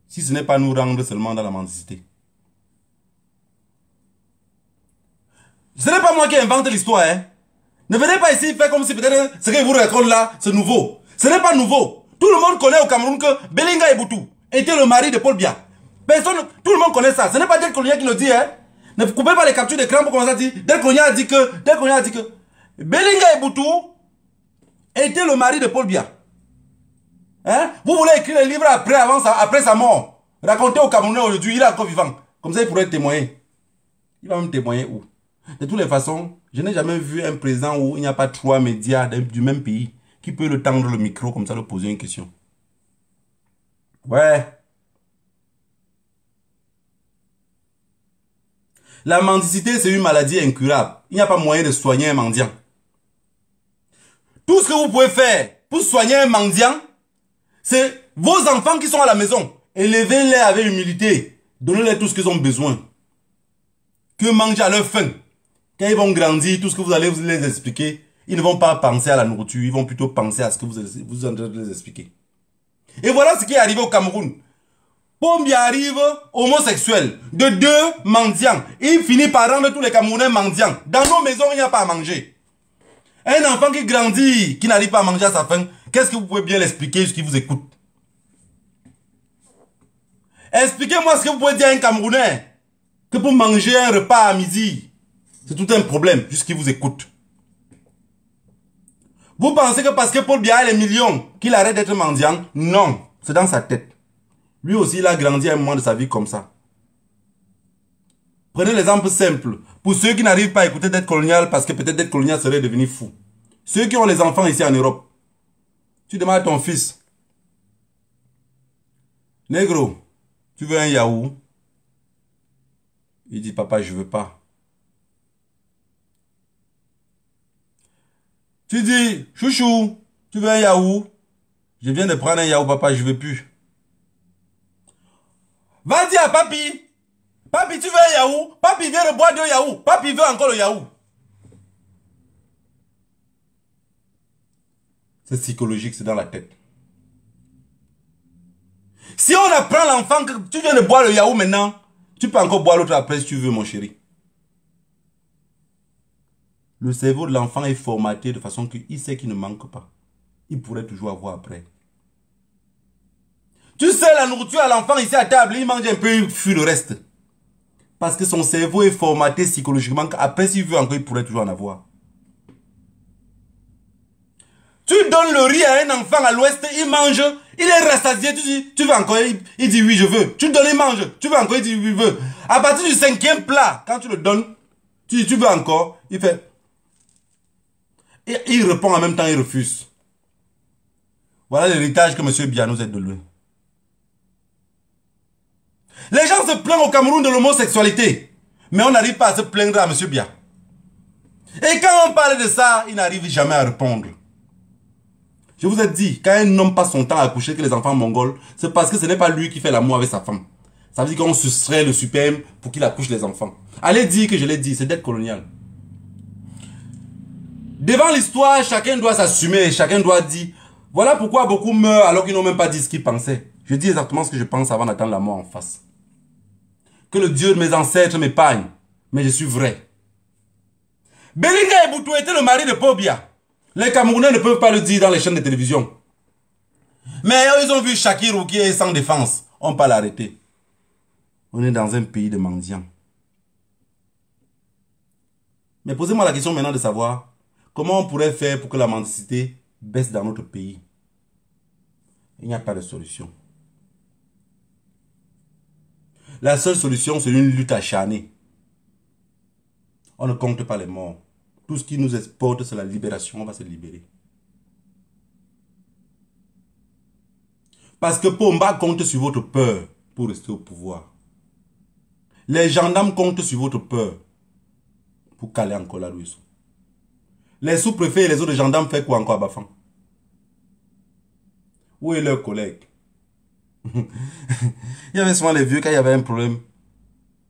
si ce n'est pas nous rendre seulement dans la mendicité. Ce n'est pas moi qui invente l'histoire, hein. Ne venez pas ici faire comme si peut-être ce que vous racontez là, c'est nouveau. Ce n'est pas nouveau. Tout le monde connaît au Cameroun que Belinga Eboutou était le mari de Paul Biya. Personne, tout le monde connaît ça. Ce n'est pas Del Colonia qui le dit, hein. Ne coupez pas les captures d'écran pour commencer à dire. Del Colonia a dit que Belinga Eboutou était le mari de Paul Biya. Hein? Vous voulez écrire un livre après sa mort. Racontez au Camerounais aujourd'hui, il est encore vivant. Comme ça, il pourrait témoigner. Il va même témoigner où? De toutes les façons, je n'ai jamais vu un président où il n'y a pas 3 médias du même pays qui peut le tendre le micro comme ça, le poser une question. Ouais. La mendicité, c'est une maladie incurable. Il n'y a pas moyen de soigner un mendiant. Tout ce que vous pouvez faire pour soigner un mendiant, c'est vos enfants qui sont à la maison. Élevez-les avec humilité. Donnez-les tout ce qu'ils ont besoin. Que mangent à leur faim. Quand ils vont grandir, tout ce que vous allez les expliquer, ils ne vont pas penser à la nourriture, ils vont plutôt penser à ce que vous êtes en train de les expliquer. Et voilà ce qui est arrivé au Cameroun. Paul Biya arrive homosexuel, de 2 mendiants. Il finit par rendre tous les Camerounais mendiants. Dans nos maisons, il n'y a pas à manger. Un enfant qui grandit, qui n'arrive pas à manger à sa faim, qu'est-ce que vous pouvez bien l'expliquer jusqu'il vous écoute? Expliquez-moi ce que vous pouvez dire à un Camerounais que pour manger un repas à midi, c'est tout un problème, jusqu'il vous écoute. Vous pensez que parce que Paul Biya a les millions, qu'il arrête d'être mendiant? Non, c'est dans sa tête. Lui aussi, il a grandi à un moment de sa vie comme ça. Prenez l'exemple simple. Pour ceux qui n'arrivent pas à écouter Dette Coloniale, parce que peut-être Dette Coloniale serait devenu fou. Ceux qui ont les enfants ici en Europe, tu demandes à ton fils, négro, tu veux un yaourt? Il dit, papa, je veux pas. Tu dis, chouchou, tu veux un yaourt? Je viens de prendre un yaourt, papa, je veux plus. Va dire à papi. Papi, tu veux un yaourt? Papi vient de boire 2 yaourts. Papi veut encore le yaourt. C'est psychologique, c'est dans la tête. Si on apprend l'enfant que tu viens de boire le yaourt maintenant, tu peux encore boire l'autre après si tu veux, mon chéri. Le cerveau de l'enfant est formaté de façon qu'il sait qu'il ne manque pas. Il pourrait toujours avoir après. Tu sais, la nourriture à l'enfant ici à table, il mange un peu, il fuit le reste. Parce que son cerveau est formaté psychologiquement qu'après, s'il veut encore, il pourrait toujours en avoir. Tu donnes le riz à un enfant à l'ouest, il mange, il est rassasié, tu dis, tu veux encore? Il dit oui, je veux. Tu donnes, il mange, tu veux encore? Il dit oui, je veux. À partir du 5e plat, quand tu le donnes, tu dis, tu veux encore? Il fait. Et il répond en même temps, il refuse. Voilà l'héritage que M. Biya nous aide de lui. Les gens se plaignent au Cameroun de l'homosexualité. Mais on n'arrive pas à se plaindre à M. Biya. Et quand on parle de ça, il n'arrive jamais à répondre. Je vous ai dit, quand un homme passe son temps à coucher avec les enfants mongols, c'est parce que ce n'est pas lui qui fait l'amour avec sa femme. Ça veut dire qu'on soustrait le superbe pour qu'il accouche les enfants. Allez dire que je l'ai dit, c'est dette coloniale. Devant l'histoire, chacun doit s'assumer, chacun doit dire, voilà pourquoi beaucoup meurent alors qu'ils n'ont même pas dit ce qu'ils pensaient. Je dis exactement ce que je pense avant d'attendre la mort en face. Que le Dieu de mes ancêtres m'épargne, mais je suis vrai. Belinga Eboutou était le mari de Paul Biya. Les Camerounais ne peuvent pas le dire dans les chaînes de télévision. Mais ils ont vu Shakirou qui est sans défense. On ne peut pas l'arrêter. On est dans un pays de mendiants. Mais posez-moi la question maintenant de savoir comment on pourrait faire pour que la mendicité baisse dans notre pays. Il n'y a pas de solution. La seule solution, c'est une lutte acharnée. On ne compte pas les morts. Tout ce qui nous exporte, c'est la libération. On va se libérer. Parce que Pomba compte sur votre peur pour rester au pouvoir. Les gendarmes comptent sur votre peur pour caler encore la Louis. Les sous-préfets et les autres gendarmes font quoi encore à Bafang? Où est leur collègue? Il y avait souvent les vieux quand il y avait un problème.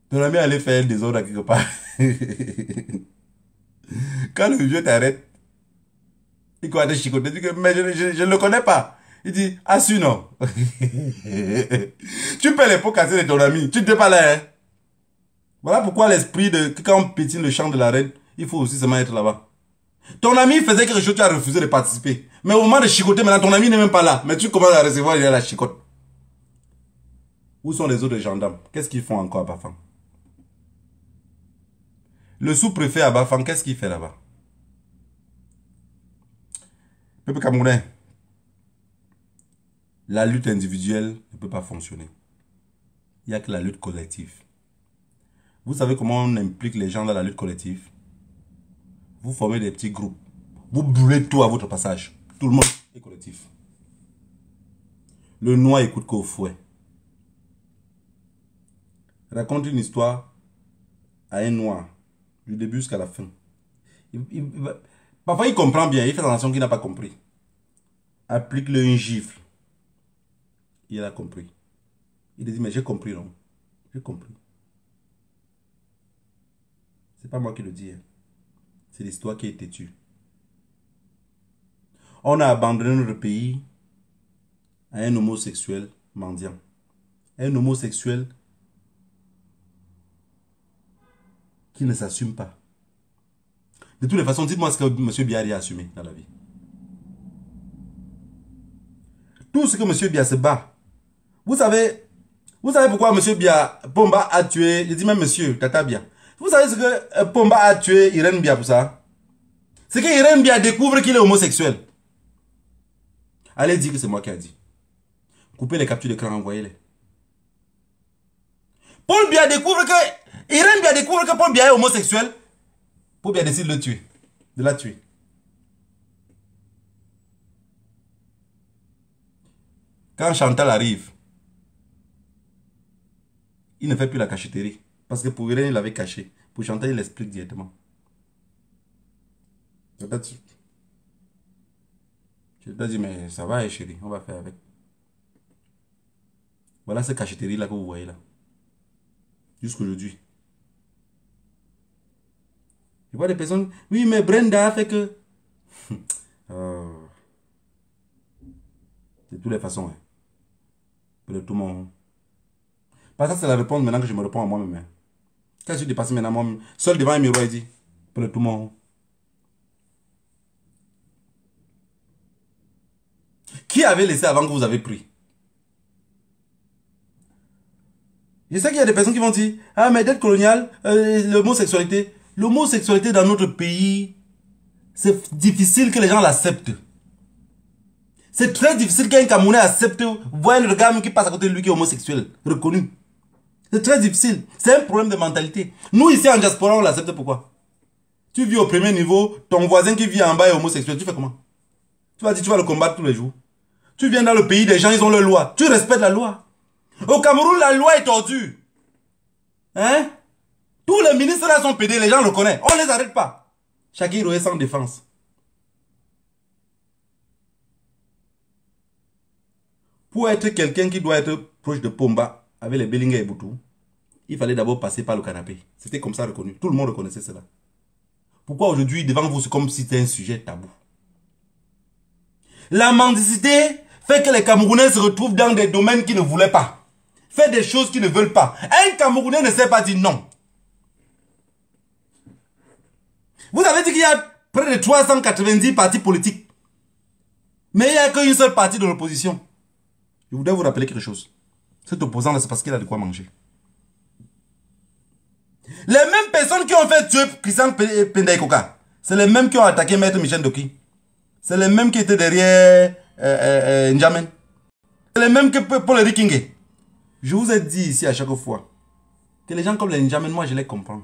Ton ami allait faire des ordres à quelque part. Quand le vieux t'arrête, il croit te chicoter, il dit que mais je ne le connais pas. Il dit, ah si non. Tu paies les pots cassés de ton ami, tu ne t'es pas là. Hein? Voilà pourquoi l'esprit de quand on pétine le champ de la reine, il faut aussi seulement être là-bas. Ton ami faisait quelque chose, tu as refusé de participer. Mais au moment de chicoter, maintenant ton ami n'est même pas là. Mais tu commences à recevoir, il y a la chicote. Où sont les autres gendarmes? Qu'est-ce qu'ils font encore à Bafang? Le sous-préfet à Bafang, qu'est-ce qu'il fait là-bas? Peuple camerounais, la lutte individuelle ne peut pas fonctionner. Il n'y a que la lutte collective. Vous savez comment on implique les gens dans la lutte collective? Vous formez des petits groupes. Vous brûlez tout à votre passage. Tout le monde est collectif. Le noir écoute qu'au fouet. Raconte une histoire à un noir, du début jusqu'à la fin. Parfois, il comprend bien. Il fait attention qu'il n'a pas compris. Applique-le une gifle. Il a compris. Il dit, mais j'ai compris, non? J'ai compris. C'est pas moi qui le dis. Hein. C'est l'histoire qui est têtue. On a abandonné notre pays à un homosexuel mendiant. Un homosexuel qui ne s'assume pas. De toutes les façons, dites-moi ce que M. Biya a assumé dans la vie. Tout ce que M. Biya se bat. Vous savez pourquoi M. Biya, Pomba a tué, je dis même M. Tata Biya. Vous savez ce que Pomba a tué Irène Biya pour ça? C'est que Irène Biya découvre qu'il est homosexuel. Allez dire que c'est moi qui ai dit. Coupez les captures d'écran, envoyez-les. Paul Biya découvre que Irène Biya découvre que Paul Biya est homosexuel. Paul Biya décide de le tuer. De la tuer. Quand Chantal arrive, il ne fait plus la cachetterie. Parce que pour Irène, il l'avait caché. Pour Chantal, il l'explique directement. Je te dis, mais ça va, chérie, on va faire avec. Voilà cette cacheterie-là que vous voyez là. Jusqu'aujourd'hui. Je vois des personnes, oui, mais Brenda fait que... de toutes les façons. Hein. De tout mon... Parce que c'est la réponse maintenant que je me réponds à moi-même. Hein. Quand je suis dépassé maintenant, moi, seul devant un miroir, il dit, pour le tout mon... Qui avait laissé avant que vous avez pris? Je sais qu'il y a des personnes qui vont dire, ah, mais dette coloniale, l'homosexualité. L'homosexualité dans notre pays, c'est difficile que les gens l'acceptent. C'est très difficile qu'un Camerounais accepte, voir le gars qui passe à côté de lui qui est homosexuel, reconnu. C'est très difficile. C'est un problème de mentalité. Nous, ici en diaspora, on l'accepte pourquoi? Tu vis au premier niveau, ton voisin qui vit en bas est homosexuel, tu fais comment? Tu vas dire, tu vas le combattre tous les jours. Tu viens dans le pays des gens, ils ont leur loi. Tu respectes la loi. Au Cameroun, la loi est tordue. Hein? Tous les ministres là sont pédés, les gens le connaissent. On ne les arrête pas. Chacun est sans défense. Pour être quelqu'un qui doit être proche de Pomba, avec les Bellinga et Boutou, il fallait d'abord passer par le canapé. C'était comme ça reconnu. Tout le monde reconnaissait cela. Pourquoi aujourd'hui, devant vous, c'est comme si c'était un sujet tabou? La mendicité fait que les Camerounais se retrouvent dans des domaines qu'ils ne voulaient pas. Fait des choses qu'ils ne veulent pas. Un Camerounais ne sait pas dire non. Vous avez dit qu'il y a près de 390 partis politiques. Mais il n'y a qu'une seule partie de l'opposition. Je voudrais vous rappeler quelque chose. Cet opposant-là, c'est parce qu'il a de quoi manger. Les mêmes personnes qui ont fait tuer Christian Pendaïkoka, c'est les mêmes qui ont attaqué Maître Michel Ndoki. C'est les mêmes qui étaient derrière N'Djamène. C'est les mêmes que Paul Rikingé. Je vous ai dit ici à chaque fois que les gens comme les N'Djamène, moi je les comprends.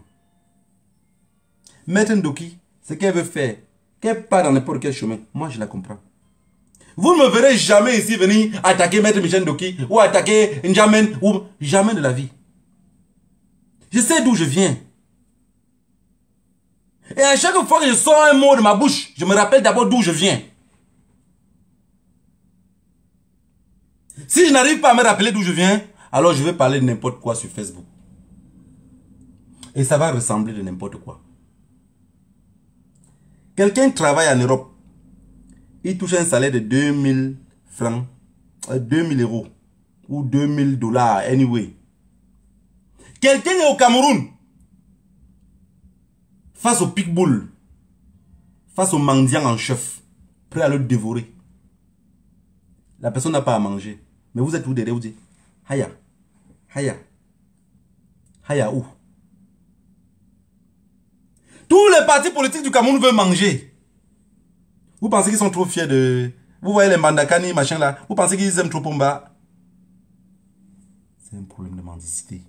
Maître Ndoki, ce qu'elle veut faire, qu'elle part dans n'importe quel chemin, moi je la comprends. Vous ne me verrez jamais ici venir attaquer Maître Michel Ndoki ou attaquer N'Djamène ou jamais de la vie. Je sais d'où je viens. Et à chaque fois que je sors un mot de ma bouche, je me rappelle d'abord d'où je viens. Si je n'arrive pas à me rappeler d'où je viens, alors je vais parler de n'importe quoi sur Facebook. Et ça va ressembler de n'importe quoi. Quelqu'un travaille en Europe. Il touche un salaire de 2000 francs, 2000 euros ou 2000 dollars, anyway. Quelqu'un est au Cameroun, face au pitbull, face au mendiant en chef, prêt à le dévorer. La personne n'a pas à manger. Mais vous êtes où derrière, vous dites, Haya, Haya, Haya où? Tous les partis politiques du Cameroun veulent manger. Vous pensez qu'ils sont trop fiers de... Vous voyez les Mandakani, machin là. Vous pensez qu'ils aiment trop Pomba? C'est un problème de mendicité.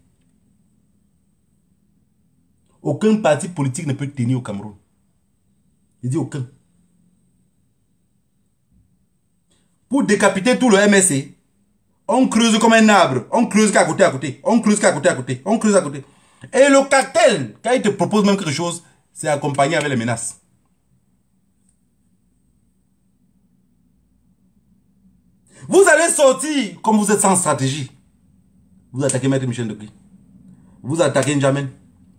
Aucun parti politique ne peut tenir au Cameroun. Il dit aucun. Pour décapiter tout le MSC, on creuse comme un arbre. On creuse qu'à côté, à côté. On creuse qu'à côté, à côté. On creuse à côté. Et le cartel, quand il te propose même quelque chose, c'est accompagné avec les menaces. Vous allez sortir comme vous êtes sans stratégie. Vous attaquez Maître Michel Ndoki. Vous attaquez N'Djamène.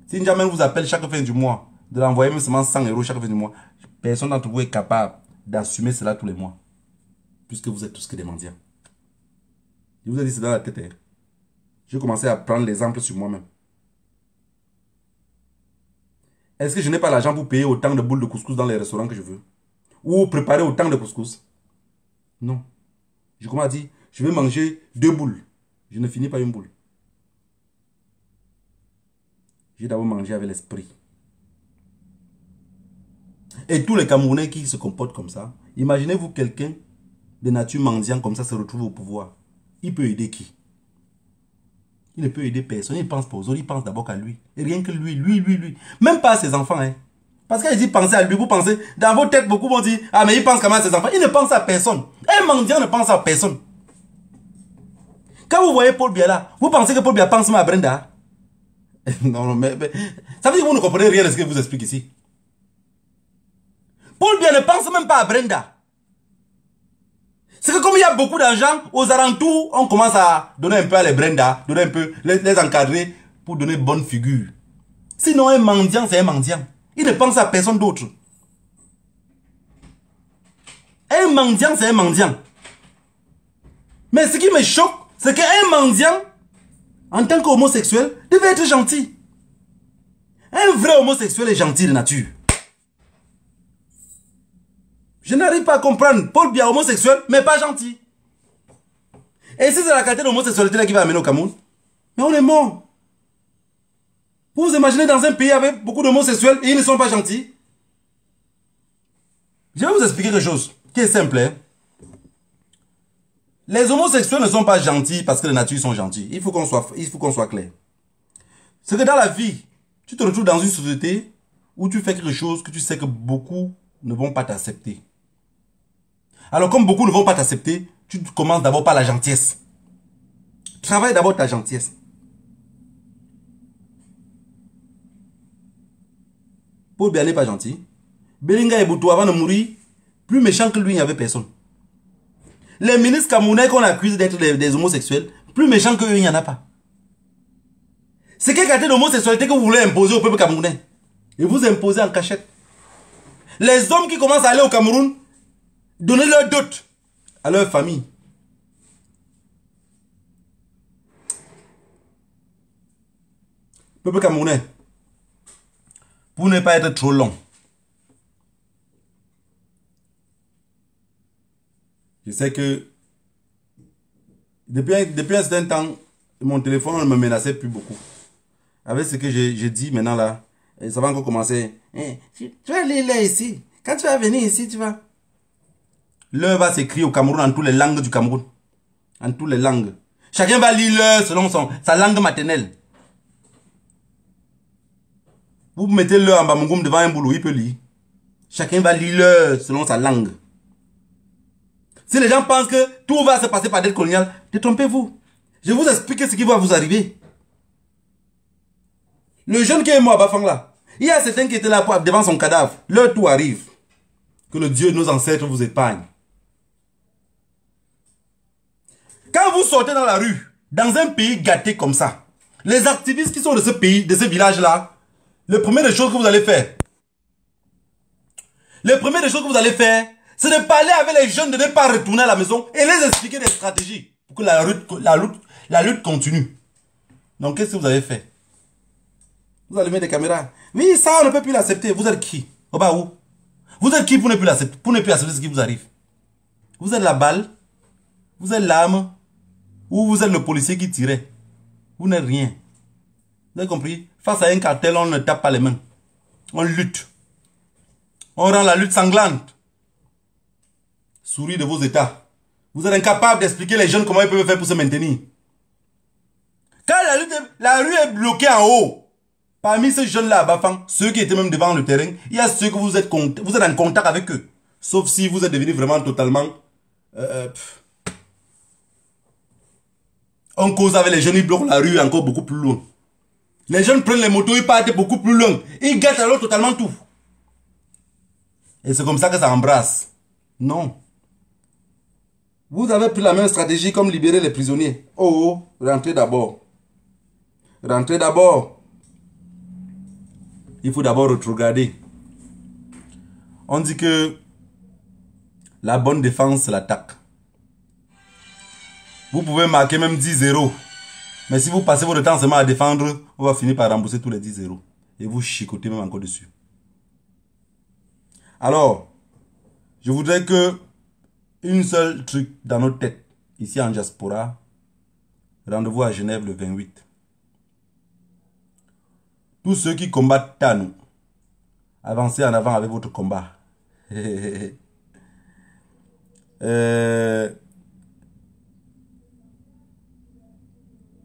Si N'Djamène vous appelle chaque fin du mois, de l'envoyer même seulement 100 € chaque fin du mois, personne d'entre vous est capable d'assumer cela tous les mois. Puisque vous êtes tous que des mendiants. Je vous ai dit, c'est dans la tête. Hein. J'ai commencé à prendre l'exemple sur moi-même. Est-ce que je n'ai pas l'argent pour payer autant de boules de couscous dans les restaurants que je veux? Ou préparer autant de couscous? Non. Je commence à dire, je vais manger 2 boules. Je ne finis pas une boule. J'ai d'abord mangé avec l'esprit. Et tous les Camerounais qui se comportent comme ça, imaginez-vous quelqu'un de nature mendiant comme ça se retrouve au pouvoir. Il peut aider qui? Il ne peut aider personne. Il pense pas aux autres, il pense d'abord qu'à lui. Et rien que lui. Même pas à ses enfants. Hein. Parce qu'il dit penser à lui, vous pensez, dans vos têtes, beaucoup vont dire, ah mais il pense quand même à ses enfants. Il ne pense à personne. Un mendiant ne pense à personne. Quand vous voyez Paul Biya là, vous pensez que Paul Biya pense même à Brenda? Non, mais ça veut dire que vous ne comprenez rien de ce que je vous explique ici. Paul Biya ne pense même pas à Brenda. C'est que comme il y a beaucoup d'argent, aux alentours, on commence à donner un peu à les Brenda, donner un peu, les encadrer pour donner bonne figure. Sinon, un mendiant, c'est un mendiant. Il ne pense à personne d'autre. Un mendiant, c'est un mendiant. Mais ce qui me choque, c'est qu'un mendiant, en tant qu'homosexuel, devait être gentil. Un vrai homosexuel est gentil de nature. Je n'arrive pas à comprendre. Paul Biya homosexuel, mais pas gentil. Et si c'est la qualité d'homosexualité qui va amener au Cameroun, mais on est mort. Vous vous imaginez dans un pays avec beaucoup d'homosexuels et ils ne sont pas gentils? Je vais vous expliquer quelque chose qui est simple. Hein? Les homosexuels ne sont pas gentils parce que de nature ils sont gentils. Il faut qu'on soit clair. C'est que dans la vie, tu te retrouves dans une société où tu fais quelque chose que tu sais que beaucoup ne vont pas t'accepter. Alors comme beaucoup ne vont pas t'accepter, tu commences d'abord par la gentillesse. Travaille d'abord ta gentillesse. Paul Biya n'est pas gentil. Belinga Eboutou, avant de mourir, plus méchant que lui, il n'y avait personne. Les ministres camerounais qu'on accuse d'être des homosexuels, plus méchants qu'eux, il n'y en a pas. C'est quelle qualité d'homosexualité que vous voulez imposer au peuple camerounais? Et vous imposez en cachette. Les hommes qui commencent à aller au Cameroun, donnez leur dot à leur famille. Peuple camerounais, pour ne pas être trop long, je sais que depuis un certain temps, mon téléphone ne me menaçait plus beaucoup. Avec ce que j'ai dit maintenant là, ça va encore commencer. Tu vas aller là ici. Quand tu vas venir ici, tu vas. L'heure va s'écrire au Cameroun en toutes les langues du Cameroun. En toutes les langues. Chacun va lire l'heure selon sa langue maternelle. Vous mettez l'heure en Bamougoum devant un boulot, il peut lire. Chacun va lire l'heure selon sa langue. Si les gens pensent que tout va se passer par dette coloniale, détrompez-vous. Je vais vous expliquer ce qui va vous arriver. Le jeune qui est mort à Bafang là, il y a certains qui étaient là devant son cadavre. Leur tout arrive. Que le Dieu de nos ancêtres vous épargne. Quand vous sortez dans la rue, dans un pays gâté comme ça, les activistes qui sont de ce pays, de ce village-là, le premier des choses que vous allez faire, c'est de parler avec les jeunes, de ne pas retourner à la maison et les expliquer des stratégies pour que la lutte continue. Donc, qu'est-ce que vous avez fait? Vous allumez des caméras. Oui, ça, on ne peut plus l'accepter. Vous êtes qui? Au bas où? Vous êtes qui pour ne plus accepter ce qui vous arrive? Vous êtes la balle? Vous êtes l'arme? Ou vous êtes le policier qui tirait? Vous n'êtes rien. Vous avez compris? Face à un cartel, on ne tape pas les mains. On lutte. On rend la lutte sanglante. Souris de vos états. Vous êtes incapable d'expliquer les jeunes comment ils peuvent faire pour se maintenir. Quand la rue est bloquée en haut, parmi ces jeunes-là à Bafang, ceux qui étaient même devant le terrain, il y a ceux que vous êtes en contact avec eux. Sauf si vous êtes devenu vraiment totalement... on cause avec les jeunes, ils bloquent la rue encore beaucoup plus loin. Les jeunes prennent les motos, ils partent beaucoup plus loin. Ils gâtent alors totalement tout. Et c'est comme ça que ça embrasse. Non. Vous avez pris la même stratégie comme libérer les prisonniers. Oh, rentrez d'abord. Rentrez d'abord. Il faut d'abord regarder. On dit que la bonne défense, c'est l'attaque. Vous pouvez marquer même 10-0. Mais si vous passez votre temps seulement à défendre, on va finir par rembourser tous les 10-0. Et vous chicotez même encore dessus. Alors, je voudrais que une seule truc dans notre tête, ici en diaspora, rendez-vous à Genève le 28. Tous ceux qui combattent Tanou, avancez en avant avec votre combat.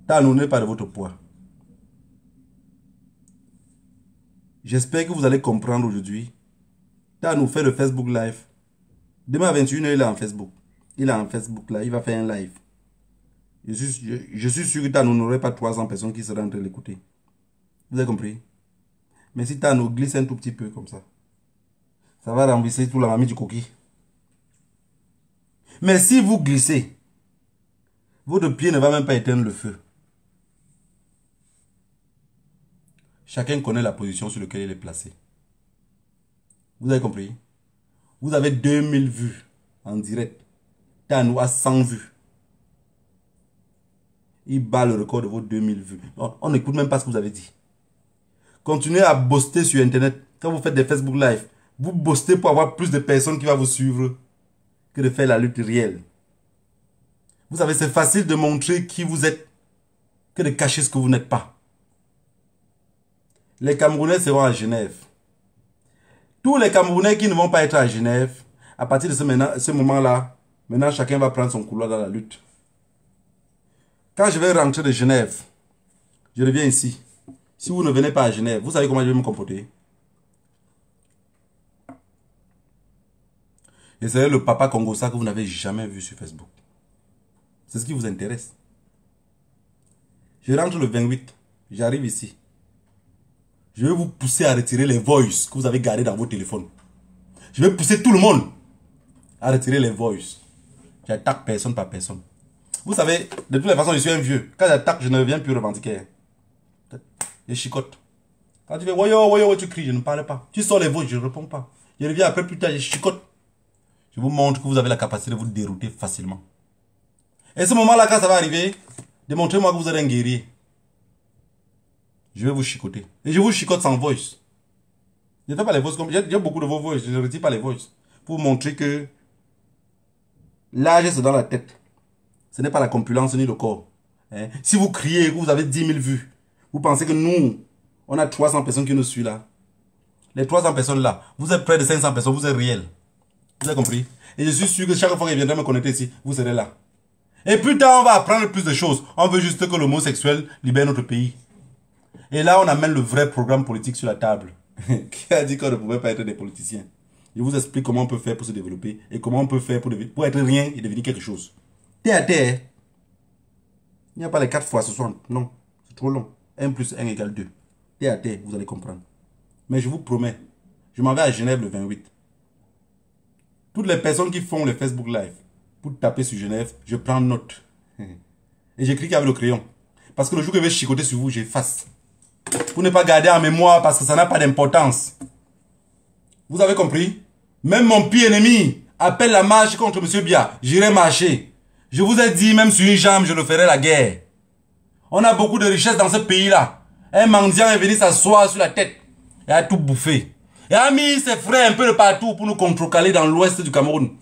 Tanou n'est pas de votre poids. J'espère que vous allez comprendre aujourd'hui. Tanou fait le Facebook Live. Demain à 21h, il est en Facebook. Il est en Facebook là, il va faire un live. Je suis sûr que Tanou n'aurait pas 300 personnes qui seraient en train de l'écouter. Vous avez compris? Mais si Tanou glisse un tout petit peu comme ça, ça va renverser toute la mamie du coquille. Mais si vous glissez, votre pied ne va même pas éteindre le feu. Chacun connaît la position sur laquelle il est placé. Vous avez compris? Vous avez 2000 vues en direct. Tanou a 100 vues. Il bat le record de vos 2000 vues. On n'écoute même pas ce que vous avez dit. Continuez à booster sur Internet. Quand vous faites des Facebook Live, vous boostez pour avoir plus de personnes qui vont vous suivre que de faire la lutte réelle. Vous savez, c'est facile de montrer qui vous êtes que de cacher ce que vous n'êtes pas. Les Camerounais seront à Genève. Tous les Camerounais qui ne vont pas être à Genève, à partir de ce moment-là, maintenant chacun va prendre son couloir dans la lutte. Quand je vais rentrer de Genève, je reviens ici. Si vous ne venez pas à Genève, vous savez comment je vais me comporter? Et c'est le papa Congossa que vous n'avez jamais vu sur Facebook. C'est ce qui vous intéresse. Je rentre le 28. J'arrive ici. Je vais vous pousser à retirer les voices que vous avez gardés dans vos téléphones. Je vais pousser tout le monde à retirer les voices. J'attaque personne par personne. Vous savez, de toutes les façons, je suis un vieux. Quand j'attaque, je ne viens plus revendiquer. Je chicote. Quand tu fais woyo, tu cries, je ne parle pas. Tu sors les voix, je ne réponds pas. Je reviens après plus tard, je chicote. Je vous montre que vous avez la capacité de vous dérouter facilement. Et ce moment-là, quand ça va arriver, démontrez-moi que vous êtes un guerrier. Je vais vous chicoter. Et je vous chicote sans voice. Je ne fais pas les voices comme... J'ai beaucoup de vos voices, je ne retire pas les voices. Pour vous montrer que l'âge, c'est dans la tête. Ce n'est pas la compulence ni le corps. Hein? Si vous criez que vous avez 10 000 vues, vous pensez que nous, on a 300 personnes qui nous suivent là. Les 300 personnes là, vous êtes près de 500 personnes, vous êtes réel. Vous avez compris? Et je suis sûr que chaque fois qu'il viendra me connecter ici, vous serez là. Et plus tard, on va apprendre plus de choses. On veut juste que l'homosexuel libère notre pays. Et là, on amène le vrai programme politique sur la table. Qui a dit qu'on ne pouvait pas être des politiciens? Je vous explique comment on peut faire pour se développer et comment on peut faire pour être rien et devenir quelque chose. Terre à terre. Il n'y a pas les 4 fois 60. Non, c'est trop long. 1 plus 1 égale 2. Terre à terre, vous allez comprendre. Mais je vous promets, je m'en vais à Genève le 28. Toutes les personnes qui font le Facebook Live, pour taper sur Genève, je prends note. Et j'écris avec le crayon. Parce que le jour que je vais chicoter sur vous, j'efface. Pour ne pas garder en mémoire parce que ça n'a pas d'importance. Vous avez compris? Même mon pire ennemi appelle la marche contre M. Bia. J'irai marcher. Je vous ai dit, même sur une jambe, je le ferai la guerre. On a beaucoup de richesses dans ce pays-là. Un mendiant est venu s'asseoir sur la tête et a tout bouffé. Et a mis ses frères un peu de partout pour nous contrecaler dans l'ouest du Cameroun.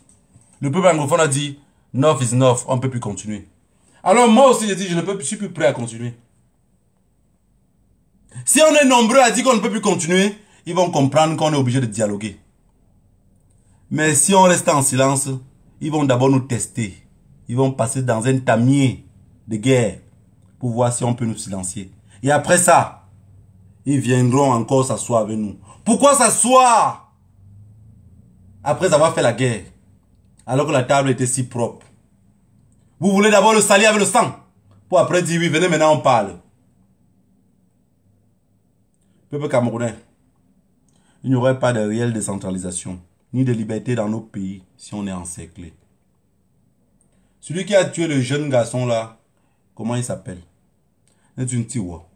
Le peuple anglophone a dit, enough is enough, on ne peut plus continuer. Alors moi aussi, j'ai dit, je ne suis plus prêt à continuer. Si on est nombreux à dire qu'on ne peut plus continuer, ils vont comprendre qu'on est obligé de dialoguer. Mais si on reste en silence, ils vont d'abord nous tester. Ils vont passer dans un tamier de guerre pour voir si on peut nous silencier. Et après ça, ils viendront encore s'asseoir avec nous. Pourquoi s'asseoir après avoir fait la guerre, alors que la table était si propre? Vous voulez d'abord le salir avec le sang, pour après dire oui, venez maintenant on parle. Peuple camerounais, il n'y aurait pas de réelle décentralisation, ni de liberté dans nos pays si on est encerclé. Celui qui a tué le jeune garçon là, comment il s'appelle? C'est une tiwa.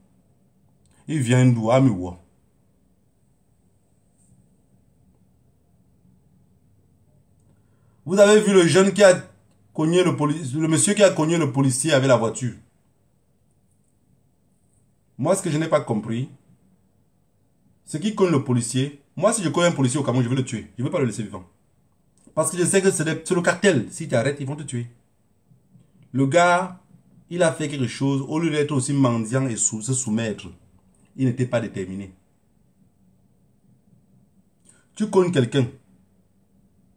Il vient d'où? Amiwa. Vous avez vu le jeune qui a cogné le monsieur qui a cogné le policier avec la voiture. Moi, ce que je n'ai pas compris, c'est qui cogne le policier. Moi, si je connais un policier au Cameroun, je vais le tuer. Je ne vais pas le laisser vivant. Parce que je sais que c'est le cartel. Si tu arrêtes, ils vont te tuer. Le gars, il a fait quelque chose. Au lieu d'être aussi mendiant et se soumettre, il n'était pas déterminé. Tu cognes quelqu'un.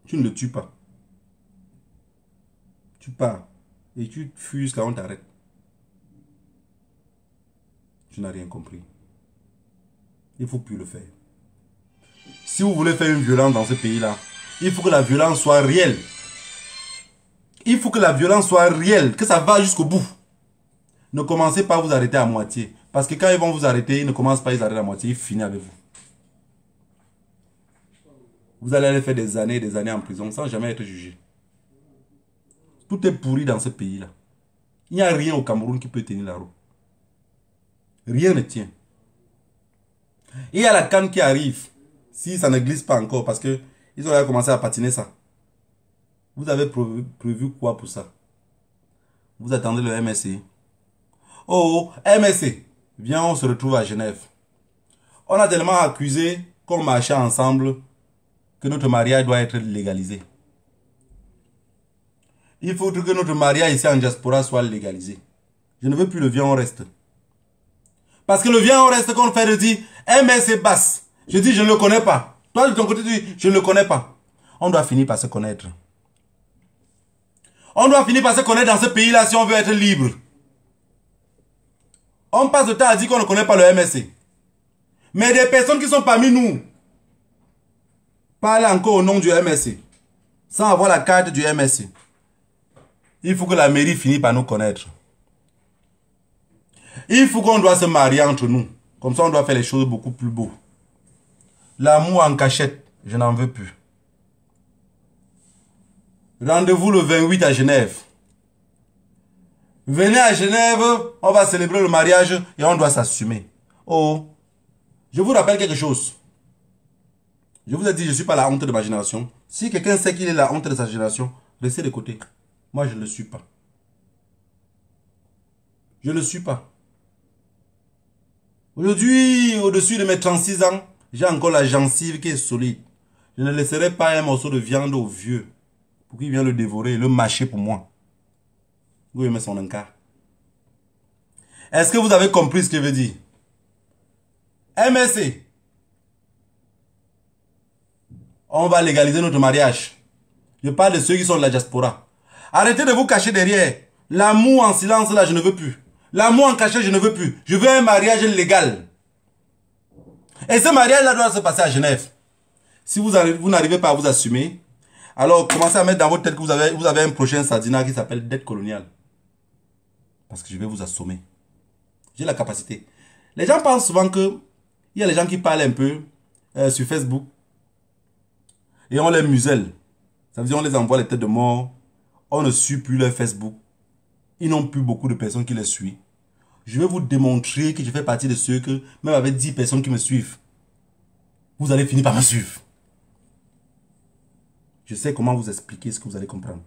Tu ne le tues pas. Tu pars. Et tu fuis jusqu'à on t'arrête. Tu n'as rien compris. Il ne faut plus le faire. Si vous voulez faire une violence dans ce pays-là, il faut que la violence soit réelle. Il faut que la violence soit réelle, que ça va jusqu'au bout. Ne commencez pas à vous arrêter à moitié. Parce que quand ils vont vous arrêter, ils ne commencent pas à vous arrêter à moitié, ils finissent avec vous. Vous allez aller faire des années et des années en prison sans jamais être jugé. Tout est pourri dans ce pays-là. Il n'y a rien au Cameroun qui peut tenir la route. Rien ne tient. Et il y a la canne qui arrive. Si ça ne glisse pas encore, parce que ils ont commencé à patiner ça. Vous avez prévu quoi pour ça? Vous attendez le MSC. Oh, MSC. Viens, on se retrouve à Genève. On a tellement accusé qu'on marchait ensemble que notre mariage doit être légalisé. Il faut que notre mariage ici en diaspora soit légalisé. Je ne veux plus le viens, on reste. Parce que le viens, on reste qu'on fait de dire MSC basse. Je dis, je ne le connais pas. Toi, de ton côté, tu dis, je ne le connais pas. On doit finir par se connaître. On doit finir par se connaître dans ce pays-là si on veut être libre. On passe le temps à dire qu'on ne connaît pas le MSC. Mais des personnes qui sont parmi nous parlent encore au nom du MSC, sans avoir la carte du MSC. Il faut que la mairie finisse par nous connaître. Il faut qu'on doit se marier entre nous. Comme ça, on doit faire les choses beaucoup plus beaux. L'amour en cachette, je n'en veux plus. Rendez-vous le 28 à Genève. Venez à Genève, on va célébrer le mariage et on doit s'assumer. Oh, je vous rappelle quelque chose. Je vous ai dit, je ne suis pas la honte de ma génération. Si quelqu'un sait qu'il est la honte de sa génération, laissez de côté. Moi, je ne le suis pas. Je ne le suis pas. Aujourd'hui, au-dessus de mes 36 ans, j'ai encore la gencive qui est solide. Je ne laisserai pas un morceau de viande au vieux pour qu'il vienne le dévorer et le mâcher pour moi. Vous aimez son encart. Est-ce que vous avez compris ce que je veux dire? MSC. On va légaliser notre mariage. Je parle de ceux qui sont de la diaspora. Arrêtez de vous cacher derrière. L'amour en silence, là, je ne veux plus. L'amour en cachet, je ne veux plus. Je veux un mariage légal. Et ce mariage-là doit se passer à Genève. Si vous n'arrivez pas à vous assumer, alors commencez à mettre dans votre tête que vous avez un prochain Sadina qui s'appelle dette coloniale. Parce que je vais vous assommer. J'ai la capacité. Les gens pensent souvent que il y a les gens qui parlent un peu sur Facebook et on les muselle. Ça veut dire on les envoie les têtes de mort. On ne suit plus leur Facebook. Ils n'ont plus beaucoup de personnes qui les suivent. Je vais vous démontrer que je fais partie de ceux que, même avec 10 personnes qui me suivent, vous allez finir par me suivre. Je sais comment vous expliquer ce que vous allez comprendre.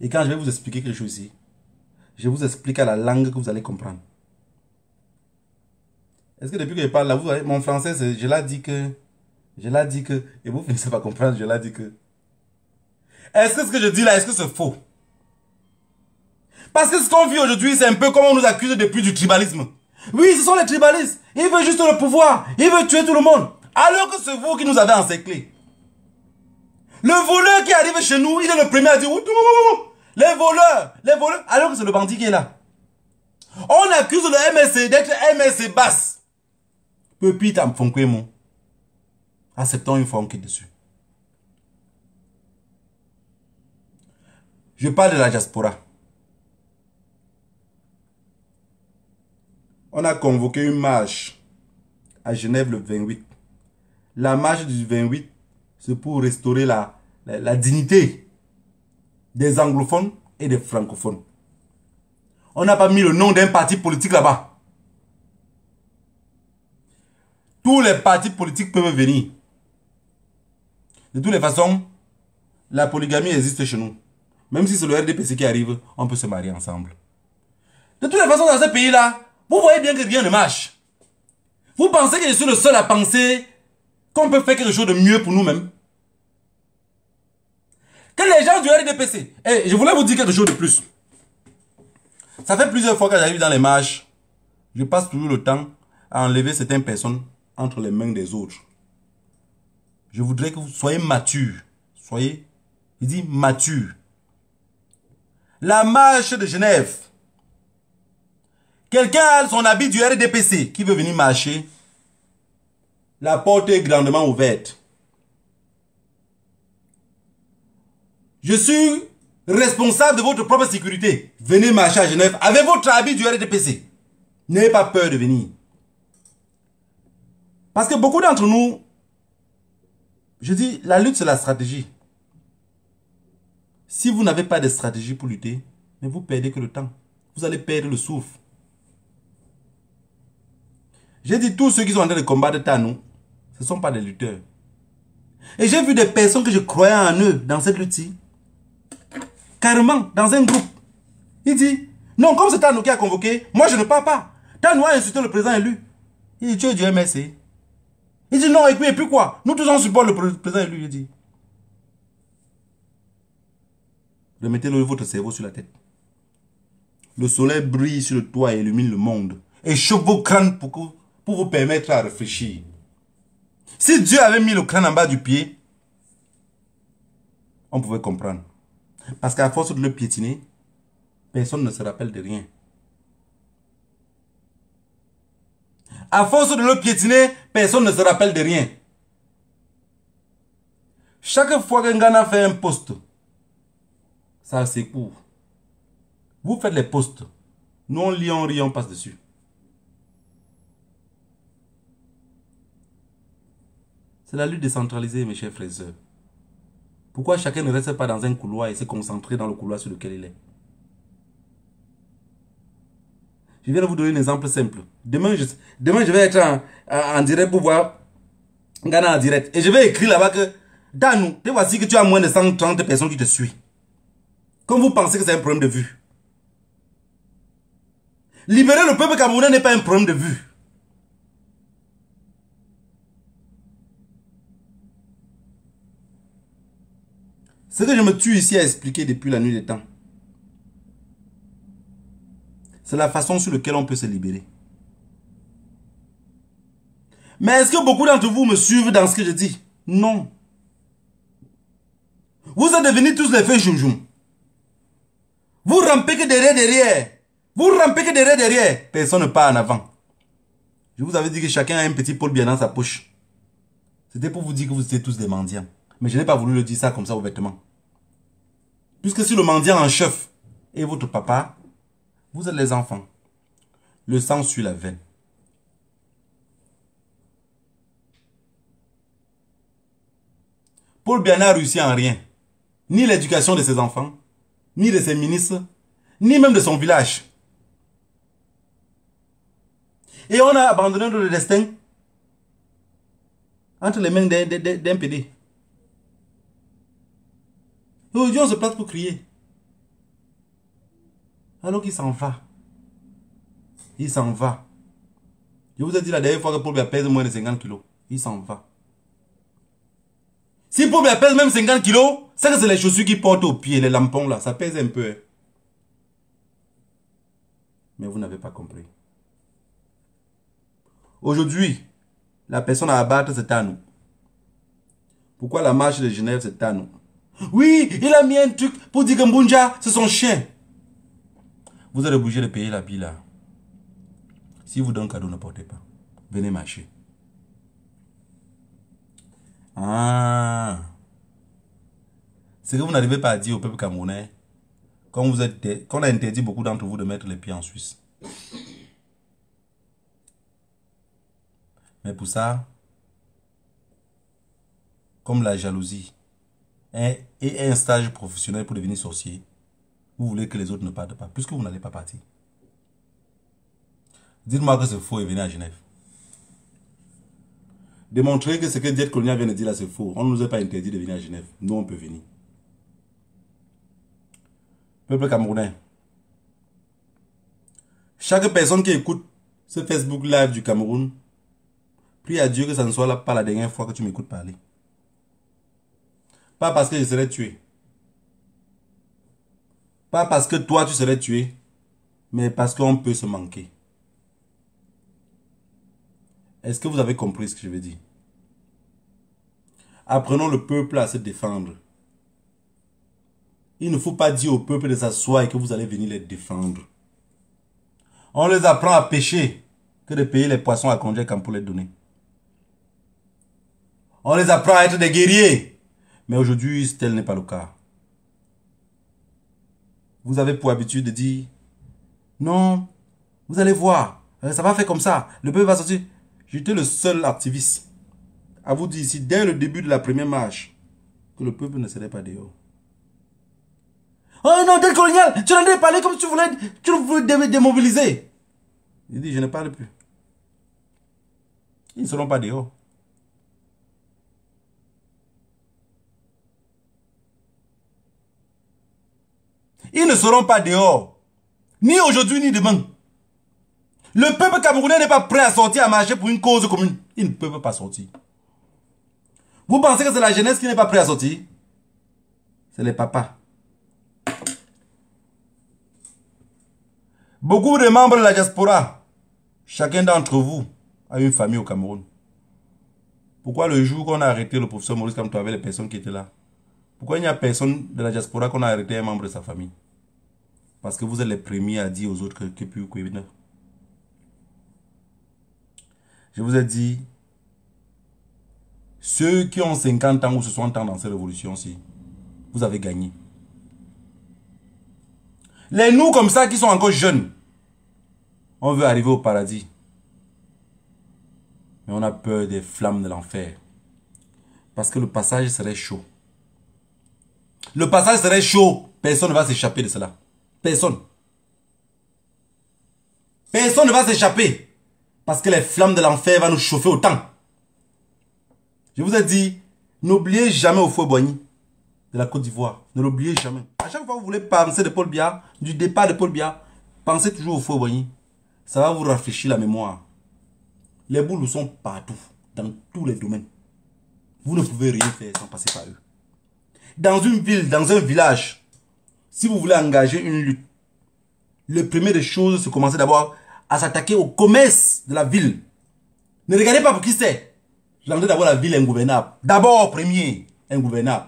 Et quand je vais vous expliquer quelque chose ici, je vous explique à la langue que vous allez comprendre. Est-ce que depuis que je parle là, vous voyez, mon français, je l'ai dit que, et vous finissez par comprendre, je l'ai dit que. Est-ce que ce que je dis là, est-ce que c'est faux? Parce que ce qu'on vit aujourd'hui, c'est un peu comme on nous accuse depuis du tribalisme. Oui, ce sont les tribalistes. Ils veulent juste le pouvoir. Ils veulent tuer tout le monde. Alors que c'est vous qui nous avez encerclés. Le voleur qui arrive chez nous, il est le premier à dire les voleurs, alors que c'est le bandit qui est là. On accuse le MSC d'être MSC basse. Pepite en fonkwemo. Acceptons une fois on quitte dessus. Je parle de la diaspora. On a convoqué une marche à Genève le 28. La marche du 28, c'est pour restaurer la dignité des anglophones et des francophones. On n'a pas mis le nom d'un parti politique là-bas. Tous les partis politiques peuvent venir. De toutes les façons, la polygamie existe chez nous. Même si c'est le RDPC qui arrive, on peut se marier ensemble. De toutes les façons, dans ce pays-là, vous voyez bien que rien ne marche. Vous pensez que je suis le seul à penser qu'on peut faire quelque chose de mieux pour nous-mêmes? Que les gens du RDPC... Et je voulais vous dire quelque chose de plus. Ça fait plusieurs fois que j'arrive dans les marches, je passe toujours le temps à enlever certaines personnes entre les mains des autres. Je voudrais que vous soyez matures. Soyez, il dit mature. La marche de Genève. Quelqu'un a son habit du RDPC qui veut venir marcher. La porte est grandement ouverte. Je suis responsable de votre propre sécurité. Venez marcher à Genève avec votre habit du RDPC. N'ayez pas peur de venir. Parce que beaucoup d'entre nous, je dis, la lutte c'est la stratégie. Si vous n'avez pas de stratégie pour lutter, mais vous perdez que le temps. Vous allez perdre le souffle. J'ai dit, tous ceux qui sont en train de combattre Tanou, ce ne sont pas des lutteurs. Et j'ai vu des personnes que je croyais en eux dans cette lutte-ci. Carrément, dans un groupe. Il dit, non, comme c'est Tanou qui a convoqué, moi je ne pars pas. Tanou a insulté le président élu. Il dit, tu es du MSC. Il dit, non, et puis quoi? Nous tous on supporte le président élu. Il dit, remettez votre cerveau sur la tête. Le soleil brille sur le toit et illumine le monde. Et chauffe vos crânes pour vous permettre à réfléchir. Si Dieu avait mis le crâne en bas du pied, on pouvait comprendre. Parce qu'à force de le piétiner, personne ne se rappelle de rien. À force de le piétiner, personne ne se rappelle de rien. Chaque fois qu'un Ghana fait un poste, ça c'est court. Vous faites les postes. Nous on lit, on rit, on passe dessus. C'est la lutte décentralisée, mes chers frères et sœurs. Pourquoi chacun ne reste pas dans un couloir et se concentrer dans le couloir sur lequel il est? Je viens de vous donner un exemple simple. Demain, je vais être en direct pour voir Ghana en direct. Et je vais écrire là-bas que, Danou, te voici que tu as moins de 130 personnes qui te suivent. Comme vous pensez que c'est un problème de vue. Libérer le peuple camerounais n'est pas un problème de vue. Ce que je me tue ici à expliquer depuis la nuit des temps, c'est la façon sur laquelle on peut se libérer. Mais est-ce que beaucoup d'entre vous me suivent dans ce que je dis? Non. Vous êtes devenus tous les feux joum. Vous rampez que derrière. Vous rampez que derrière. Personne ne part en avant. Je vous avais dit que chacun a un petit Paul bien dans sa poche. C'était pour vous dire que vous étiez tous des mendiants. Mais je n'ai pas voulu le dire ça comme ça ouvertement. Puisque si le mendiant en chef est votre papa, vous êtes les enfants. Le sang suit la veine. Paul Biya n'a réussi en rien. Ni l'éducation de ses enfants, ni de ses ministres, ni même de son village. Et on a abandonné le destin entre les mains d'un PD. Et aujourd'hui, on se place pour crier. Alors qu'il s'en va. Il s'en va. Je vous ai dit la dernière fois que Paul Biya pèse moins de 50 kilos. Il s'en va. Si Paul Biya pèse même 50 kilos, c'est que c'est les chaussures qu'il porte aux pieds, les lampons là. Ça pèse un peu. Hein. Mais vous n'avez pas compris. Aujourd'hui, la personne à abattre, c'est Tanou. Pourquoi la marche de Genève, c'est Tanou? Oui, il a mis un truc pour dire que Mbunja, c'est son chien. Vous êtes obligé de payer la bille là. Si vous donnez un cadeau, ne portez pas. Venez marcher. Ah. C'est que vous n'arrivez pas à dire au peuple camerounais, qu'on a interdit beaucoup d'entre vous de mettre les pieds en Suisse. Mais pour ça, comme la jalousie et un stage professionnel pour devenir sorcier, vous voulez que les autres ne partent pas, puisque vous n'allez pas partir. Dites-moi que c'est faux et venez à Genève. Démontrez que ce que Diète Colonia vient de dire là, c'est faux. On ne nous a pas interdit de venir à Genève. Nous, on peut venir. Peuple camerounais. Chaque personne qui écoute ce Facebook Live du Cameroun, prie à Dieu que ça ne soit pas la dernière fois que tu m'écoutes parler. Pas parce que je serai tué. Pas parce que toi tu serais tué, mais parce qu'on peut se manquer. Est-ce que vous avez compris ce que je veux dire? Apprenons le peuple à se défendre. Il ne faut pas dire au peuple de s'asseoir et que vous allez venir les défendre. On les apprend à pêcher que de payer les poissons à conduire quand pour les donner. On les apprend à être des guerriers. Mais aujourd'hui, tel n'est pas le cas. Vous avez pour habitude de dire, non, vous allez voir, ça va faire comme ça, le peuple va sortir. J'étais le seul activiste à vous dire ici, dès le début de la première marche, que le peuple ne serait pas dehors. Oh non, dette coloniale, tu en as parlé comme si tu voulais démobiliser. Il dit, je ne parle plus. Ils ne seront pas dehors. Ils ne seront pas dehors. Ni aujourd'hui, ni demain. Le peuple camerounais n'est pas prêt à sortir à marcher pour une cause commune. Ils ne peuvent pas sortir. Vous pensez que c'est la jeunesse qui n'est pas prête à sortir? C'est les papas. Beaucoup de membres de la diaspora, chacun d'entre vous a une famille au Cameroun. Pourquoi le jour qu'on a arrêté le professeur Maurice Kamto avec les personnes qui étaient là, pourquoi il n'y a personne de la diaspora qu'on a arrêté un membre de sa famille? Parce que vous êtes les premiers à dire aux autres que plus que je vous ai dit, ceux qui ont 50 ans ou 60 ans dans cette révolution-ci, vous avez gagné. Les nous comme ça qui sont encore jeunes, on veut arriver au paradis. Mais on a peur des flammes de l'enfer. Parce que le passage serait chaud. Le passage serait chaud. Personne ne va s'échapper de cela. Personne. Personne ne va s'échapper. Parce que les flammes de l'enfer vont nous chauffer autant. Je vous ai dit, n'oubliez jamais au feu Boigny de la Côte d'Ivoire. Ne l'oubliez jamais. À chaque fois que vous voulez penser de Paul Biya, du départ de Paul Biya, pensez toujours au feu Boigny. Ça va vous rafraîchir la mémoire. Les boules sont partout, dans tous les domaines. Vous ne pouvez rien faire sans passer par eux. Dans une ville, dans un village, si vous voulez engager une lutte, le premier des choses, c'est commencer d'abord à s'attaquer au commerce de la ville. Ne regardez pas pour qui c'est. Rendez d'abord la ville ingouvernable. D'abord, premier, ingouvernable.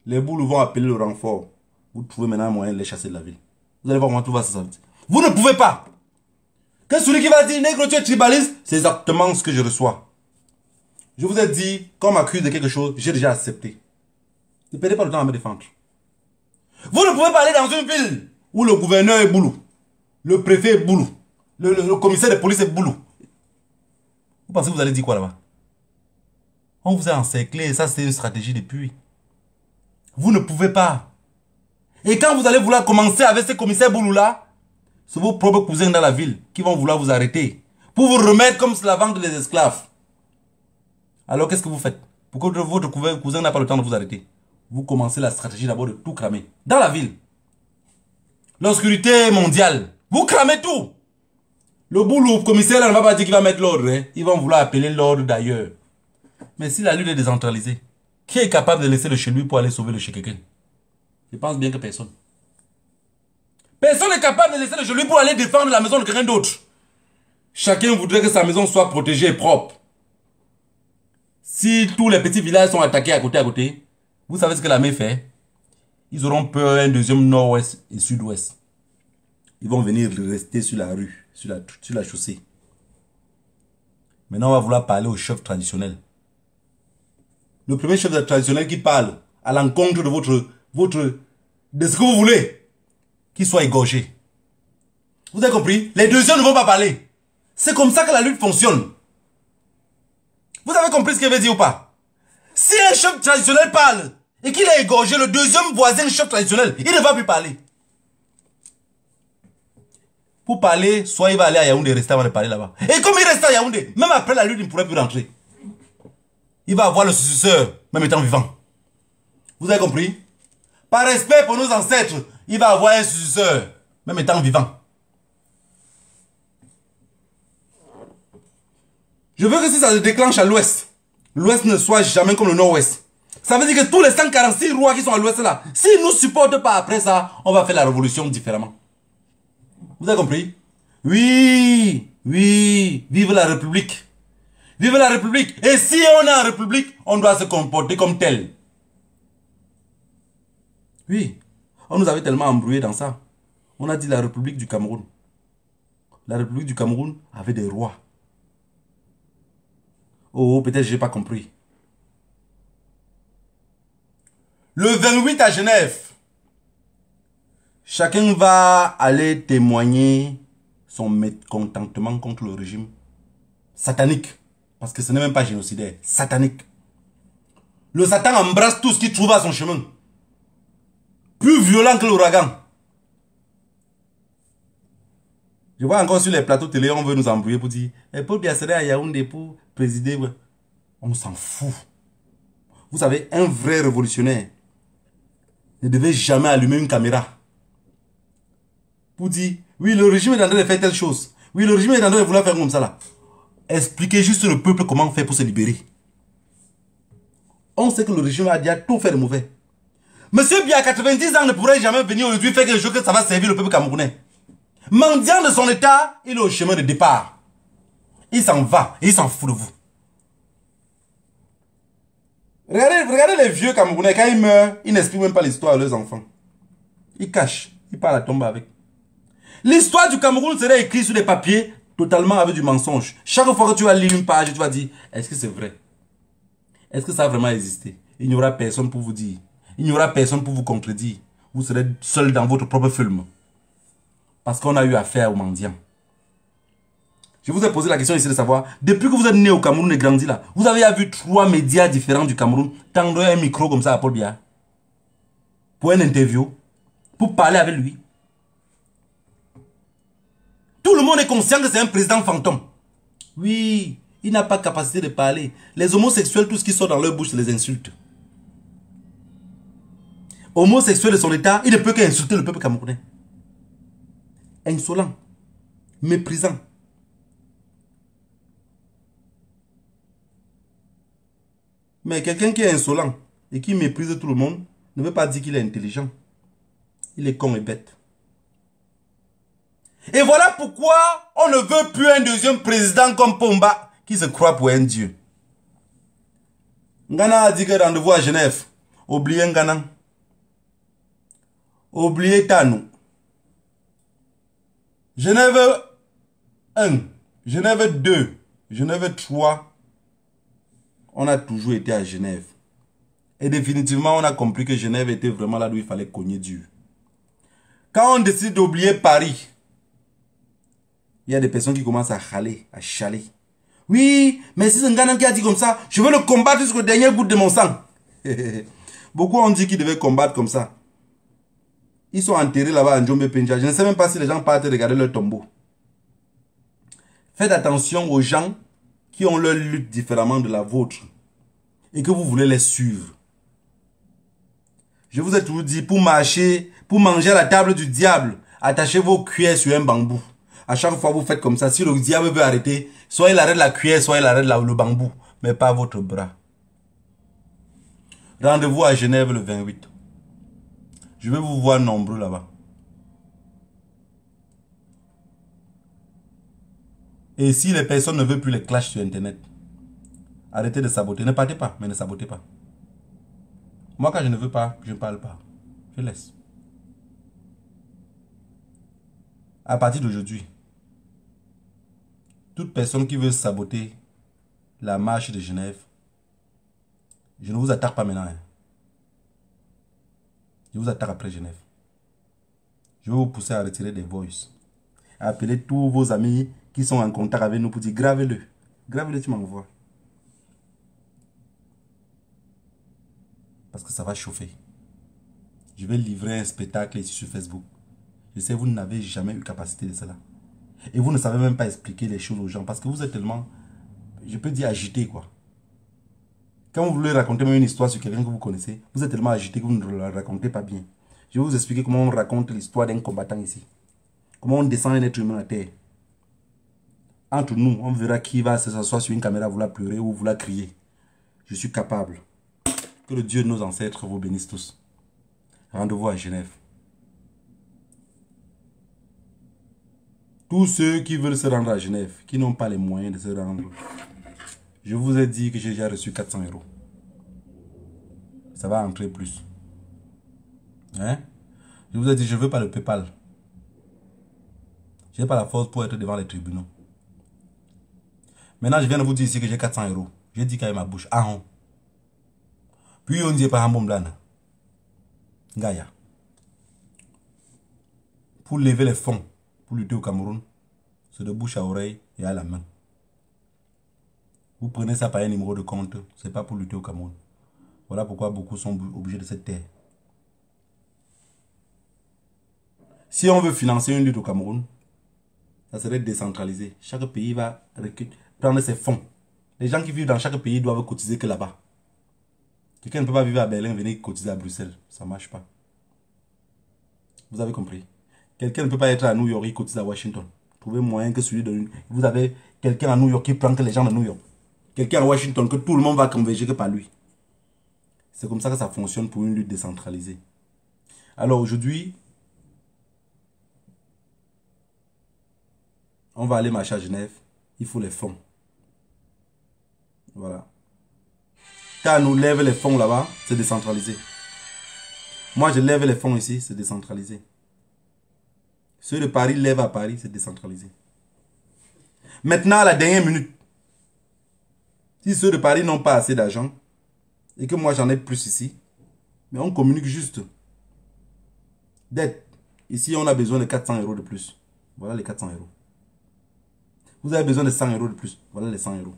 Les boules vont appeler le renfort. Vous trouvez maintenant un moyen de les chasser de la ville. Vous allez voir comment tout va se sentir. Vous ne pouvez pas. Que celui qui va dire nègre, tu es tribaliste, c'est exactement ce que je reçois. Je vous ai dit, quand on m'accuse de quelque chose, j'ai déjà accepté. Ne perdez pas le temps à me défendre. Vous ne pouvez pas aller dans une ville où le gouverneur est boulou, le préfet est boulou, le commissaire de police est boulou. Vous pensez que vous allez dire quoi là-bas? On vous a encerclé, ça c'est une stratégie depuis. Vous ne pouvez pas. Et quand vous allez vouloir commencer avec ces commissaires boulou là, c'est vos propres cousins dans la ville qui vont vouloir vous arrêter pour vous remettre comme la vente des esclaves. Alors qu'est-ce que vous faites? Pourquoi votre cousin n'a pas le temps de vous arrêter? Vous commencez la stratégie d'abord de tout cramer. Dans la ville. L'obscurité mondiale. Vous cramez tout. Le boulot commissaire là, ne va pas dire qu'il va mettre l'ordre. Hein. Ils vont vouloir appeler l'ordre d'ailleurs. Mais si la lutte est décentralisée, qui est capable de laisser le chez lui pour aller sauver le chez quelqu'un? Je pense bien que personne. Personne n'est capable de laisser le chez lui pour aller défendre la maison de quelqu'un d'autre. Chacun voudrait que sa maison soit protégée et propre. Si tous les petits villages sont attaqués à côté, vous savez ce que l'armée fait? Ils auront peur un deuxième nord-ouest et sud-ouest. Ils vont venir rester sur la rue, sur la chaussée. Maintenant, on va vouloir parler au chef traditionnel. Le premier chef traditionnel qui parle à l'encontre de de ce que vous voulez, qu'il soit égorgé. Vous avez compris? Les deuxièmes ne vont pas parler. C'est comme ça que la lutte fonctionne. Vous avez compris ce qu'il veut dire ou pas? Si un chef traditionnel parle et qu'il est égorgé, le deuxième voisin chef traditionnel, il ne va plus parler. Pour parler, soit il va aller à Yaoundé et rester avant de parler là-bas. Et comme il reste à Yaoundé, même après la lutte, il ne pourrait plus rentrer. Il va avoir le successeur, même étant vivant. Vous avez compris? Par respect pour nos ancêtres, il va avoir un successeur, même étant vivant. Je veux que si ça se déclenche à l'ouest, l'ouest ne soit jamais comme le nord-ouest. Ça veut dire que tous les 146 rois qui sont à l'ouest là, s'ils ne nous supportent pas après ça, on va faire la révolution différemment. Vous avez compris? Oui, oui, vive la République. Vive la République. Et si on est en République, on doit se comporter comme tel. Oui, on nous avait tellement embrouillé dans ça. On a dit la République du Cameroun. La République du Cameroun avait des rois. Oh, peut-être je n'ai pas compris. Le 28 à Genève, chacun va aller témoigner son mécontentement contre le régime satanique. Parce que ce n'est même pas génocidaire, satanique. Le Satan embrasse tout ce qu'il trouve à son chemin. plus violent que l'ouragan. Je vois encore sur les plateaux télé, on veut nous embrouiller pour dire Paul Biya serait à Yaoundé pour présider. On s'en fout. Vous savez, un vrai révolutionnaire ne devait jamais allumer une caméra pour dire oui, le régime est en train de faire telle chose. Oui, le régime est en train de vouloir faire comme ça là. Expliquez juste le peuple comment faire pour se libérer. On sait que le régime a déjà tout fait de mauvais. Monsieur Biya, 90 ans, ne pourrait jamais venir aujourd'hui faire quelque chose que ça va servir le peuple camerounais. Mendiant de son état, il est au chemin de départ. Il s'en va, et il s'en fout de vous. Regardez les vieux Camerounais, quand ils meurent, ils n'expliquent même pas l'histoire à leurs enfants. Ils cachent, ils partent à la tombe avec. L'histoire du Cameroun serait écrite sur des papiers totalement avec du mensonge. Chaque fois que tu vas lire une page, tu vas dire, est-ce que c'est vrai? Est-ce que ça a vraiment existé? Il n'y aura personne pour vous dire. Il n'y aura personne pour vous contredire. Vous serez seul dans votre propre film. Parce qu'on a eu affaire aux mendiants. Je vous ai posé la question ici de savoir, depuis que vous êtes né au Cameroun et grandi là, vous avez vu 3 médias différents du Cameroun tendre un micro comme ça à Paul Biya pour une interview, pour parler avec lui. Tout le monde est conscient que c'est un président fantôme. Oui, il n'a pas capacité de parler. Les homosexuels, tout ce qui sort dans leur bouche, c'est les insultes. Homosexuel de son état, il ne peut qu'insulter le peuple camerounais. Insolent, méprisant. Mais quelqu'un qui est insolent et qui méprise tout le monde ne veut pas dire qu'il est intelligent. Il est con et bête. Et voilà pourquoi on ne veut plus un deuxième président comme Pomba qui se croit pour un dieu. Ngana a dit que rendez-vous à Genève. Oubliez Ngana. Oubliez Tanou. Genève 1, Genève 2, Genève 3. On a toujours été à Genève. Et définitivement, on a compris que Genève était vraiment là où il fallait cogner dur. Quand on décide d'oublier Paris, il y a des personnes qui commencent à râler, à chialer. Oui, mais c'est un gars qui a dit comme ça, je veux le combattre jusqu'au dernier bout de mon sang. Beaucoup ont dit qu'ils devaient combattre comme ça. Ils sont enterrés là-bas en Djombe Penja. Je ne sais même pas si les gens partent regarder leur tombeau. Faites attention aux gens qui ont leur lutte différemment de la vôtre et que vous voulez les suivre. Je vous ai toujours dit, pour marcher, pour manger à la table du diable, attachez vos cuillères sur un bambou. À chaque fois, vous faites comme ça. Si le diable veut arrêter, soit il arrête la cuillère, soit il arrête le bambou, mais pas votre bras. Rendez-vous à Genève le 28. Je vais vous voir nombreux là-bas. Et si les personnes ne veulent plus les clashs sur Internet, arrêtez de saboter. Ne partez pas, mais ne sabotez pas. Moi, quand je ne veux pas, je ne parle pas. Je laisse. À partir d'aujourd'hui, toute personne qui veut saboter la marche de Genève, je ne vous attaque pas maintenant. Hein. Je vous attaque après Genève. Je vais vous pousser à retirer des voices. À appeler tous vos amis qui sont en contact avec nous pour dire gravez-le. Gravez-le, tu m'envoies. Parce que ça va chauffer. Je vais livrer un spectacle ici sur Facebook. Je sais, vous n'avez jamais eu capacité de cela. Et vous ne savez même pas expliquer les choses aux gens. Parce que vous êtes tellement, je peux dire agité quoi. Quand vous voulez raconter même une histoire sur quelqu'un que vous connaissez, vous êtes tellement agité que vous ne la racontez pas bien. Je vais vous expliquer comment on raconte l'histoire d'un combattant ici. Comment on descend un être humain à terre. Entre nous, on verra qui va s'asseoir sur une caméra vouloir pleurer ou vouloir crier. Je suis capable. Que le Dieu de nos ancêtres vous bénisse tous. Rendez-vous à Genève. Tous ceux qui veulent se rendre à Genève, qui n'ont pas les moyens de se rendre, je vous ai dit que j'ai déjà reçu 400 €. Ça va entrer plus. Hein? Je vous ai dit, je ne veux pas le PayPal. Je n'ai pas la force pour être devant les tribunaux. Maintenant, je viens de vous dire ici que j'ai 400 €. J'ai dit qu'avec ma bouche. Ah on. Puis on dit pas un bon blanc. Gaïa. Pour lever les fonds, pour lutter au Cameroun, c'est de bouche à oreille et à la main. Vous prenez ça par un numéro de compte, c'est pas pour lutter au Cameroun. Voilà pourquoi beaucoup sont obligés de se taire. Si on veut financer une lutte au Cameroun, ça serait décentralisé. Chaque pays va prendre ses fonds. Les gens qui vivent dans chaque pays doivent cotiser que là-bas. Quelqu'un ne peut pas vivre à Berlin et venir cotiser à Bruxelles. Ça ne marche pas. Vous avez compris? Quelqu'un ne peut pas être à New York et cotiser à Washington. Trouvez moyen que celui de... Vous avez quelqu'un à New York qui prend que les gens de New York. Quelqu'un à Washington que tout le monde va converger que par lui. C'est comme ça que ça fonctionne pour une lutte décentralisée. Alors aujourd'hui, on va aller marcher à Genève. Il faut les fonds. Voilà. Quand on nous lève les fonds là-bas, c'est décentralisé. Moi, je lève les fonds ici, c'est décentralisé. Ceux de Paris lèvent à Paris, c'est décentralisé. Maintenant, à la dernière minute, si ceux de Paris n'ont pas assez d'argent, et que moi j'en ai plus ici, mais on communique juste. Dette. Ici, on a besoin de 400 € de plus. Voilà les 400 €. Vous avez besoin de 100 € de plus. Voilà les 100 €.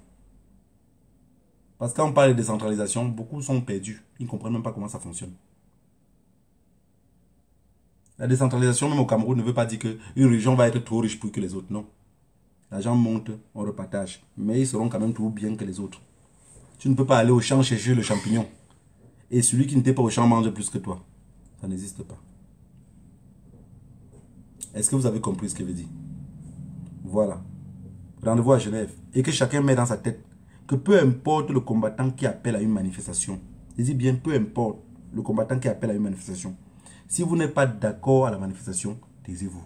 Parce que quand on parle de décentralisation, beaucoup sont perdus. Ils ne comprennent même pas comment ça fonctionne. La décentralisation, même au Cameroun, ne veut pas dire qu'une région va être trop riche pour que les autres. Non. L'argent monte, on repartage. Mais ils seront quand même toujours bien que les autres. Tu ne peux pas aller au champ chercher le champignon. Et celui qui n'était pas au champ mange plus que toi. Ça n'existe pas. Est-ce que vous avez compris ce que je veux dire? Voilà. Rendez-vous à Genève. Et que chacun met dans sa tête que peu importe le combattant qui appelle à une manifestation. Je dis bien, peu importe le combattant qui appelle à une manifestation. Si vous n'êtes pas d'accord à la manifestation, taisez-vous.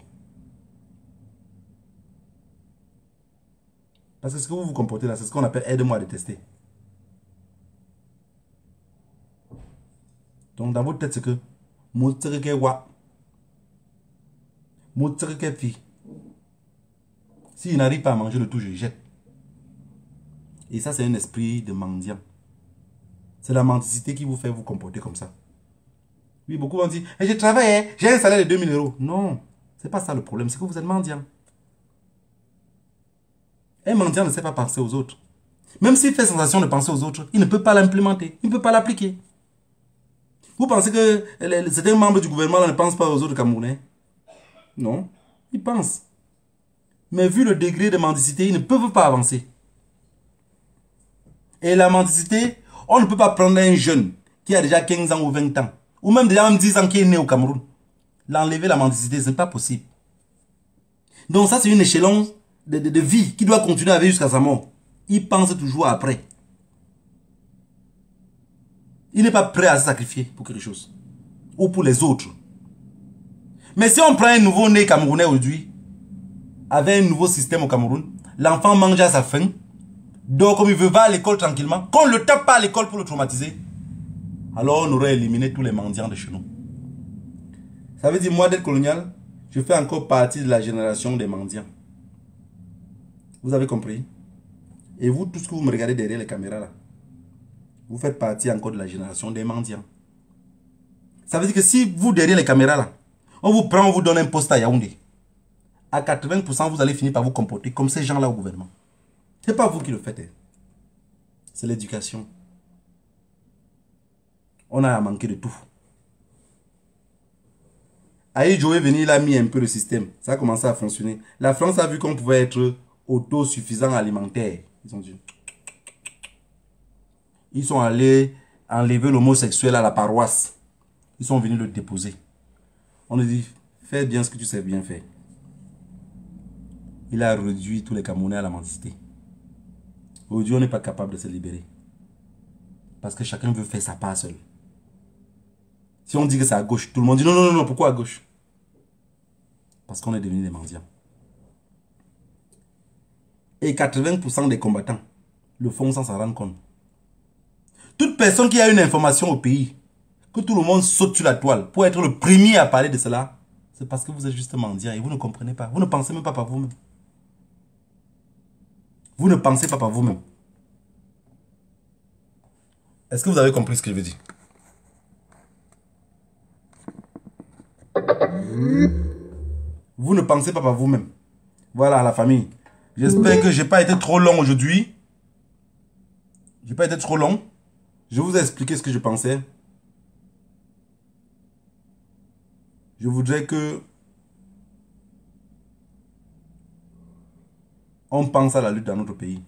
Parce que ce que vous vous comportez là, c'est ce qu'on appelle aide-moi à détester. Donc dans votre tête, c'est que s'il n'arrive pas à manger le tout, je jette. Et ça, c'est un esprit de mendiant. C'est la mendicité qui vous fait vous comporter comme ça. Oui, beaucoup vont dire, je travaille, j'ai un salaire de 2000 €. Non, c'est pas ça le problème, c'est que vous êtes mendiant. Un mendiant ne sait pas penser aux autres. Même s'il fait sensation de penser aux autres, il ne peut pas l'implémenter, il ne peut pas l'appliquer. Vous pensez que certains membres du gouvernement ne pensent pas aux autres Camerounais? Non, ils pensent. Mais vu le degré de mendicité, ils ne peuvent pas avancer. Et la mendicité, on ne peut pas prendre un jeune qui a déjà 15 ans ou 20 ans, ou même déjà 10 ans qui est né au Cameroun. L'enlever la mendicité, ce n'est pas possible. Donc ça, c'est une échelon de vie qui doit continuer avec jusqu'à sa mort. Il pense toujours après. Il n'est pas prêt à se sacrifier pour quelque chose. Ou pour les autres. Mais si on prend un nouveau-né camerounais aujourd'hui, avec un nouveau système au Cameroun, l'enfant mange à sa faim, dort comme il veut, va à l'école tranquillement, qu'on ne le tape pas à l'école pour le traumatiser, alors on aurait éliminé tous les mendiants de chez nous. Ça veut dire, moi, d'être colonial, je fais encore partie de la génération des mendiants. Vous avez compris? Et vous, tout ce que vous me regardez derrière les caméras là, vous faites partie encore de la génération des mendiants. Ça veut dire que si vous, derrière les caméras là, on vous prend, on vous donne un poste à Yaoundé, à 80%, vous allez finir par vous comporter comme ces gens-là au gouvernement. Ce n'est pas vous qui le faites. C'est l'éducation. On a manqué de tout. Aïdjo est venu, il a mis un peu le système. Ça a commencé à fonctionner. La France a vu qu'on pouvait être autosuffisant alimentaire. Ils ont dit. Ils sont allés enlever l'homosexuel à la paroisse. Ils sont venus le déposer. On lui dit, fais bien ce que tu sais bien faire. Il a réduit tous les Camerounais à la mendicité. Aujourd'hui, on n'est pas capable de se libérer. Parce que chacun veut faire sa part seul. Si on dit que c'est à gauche, tout le monde dit non, non, non, non, pourquoi à gauche? Parce qu'on est devenus des mendiants. Et 80% des combattants le font sans s'en rendre compte. Toute personne qui a une information au pays, que tout le monde saute sur la toile pour être le premier à parler de cela, c'est parce que vous êtes juste mendiant et vous ne comprenez pas. Vous ne pensez même pas par vous-même. Vous ne pensez pas par vous-même. Est-ce que vous avez compris ce que je veux dire? Vous ne pensez pas par vous-même. Voilà la famille. J'espère que je n'ai pas été trop long aujourd'hui. Je n'ai pas été trop long. Je vous ai expliqué ce que je pensais. Je voudrais que on pense à la lutte dans notre pays.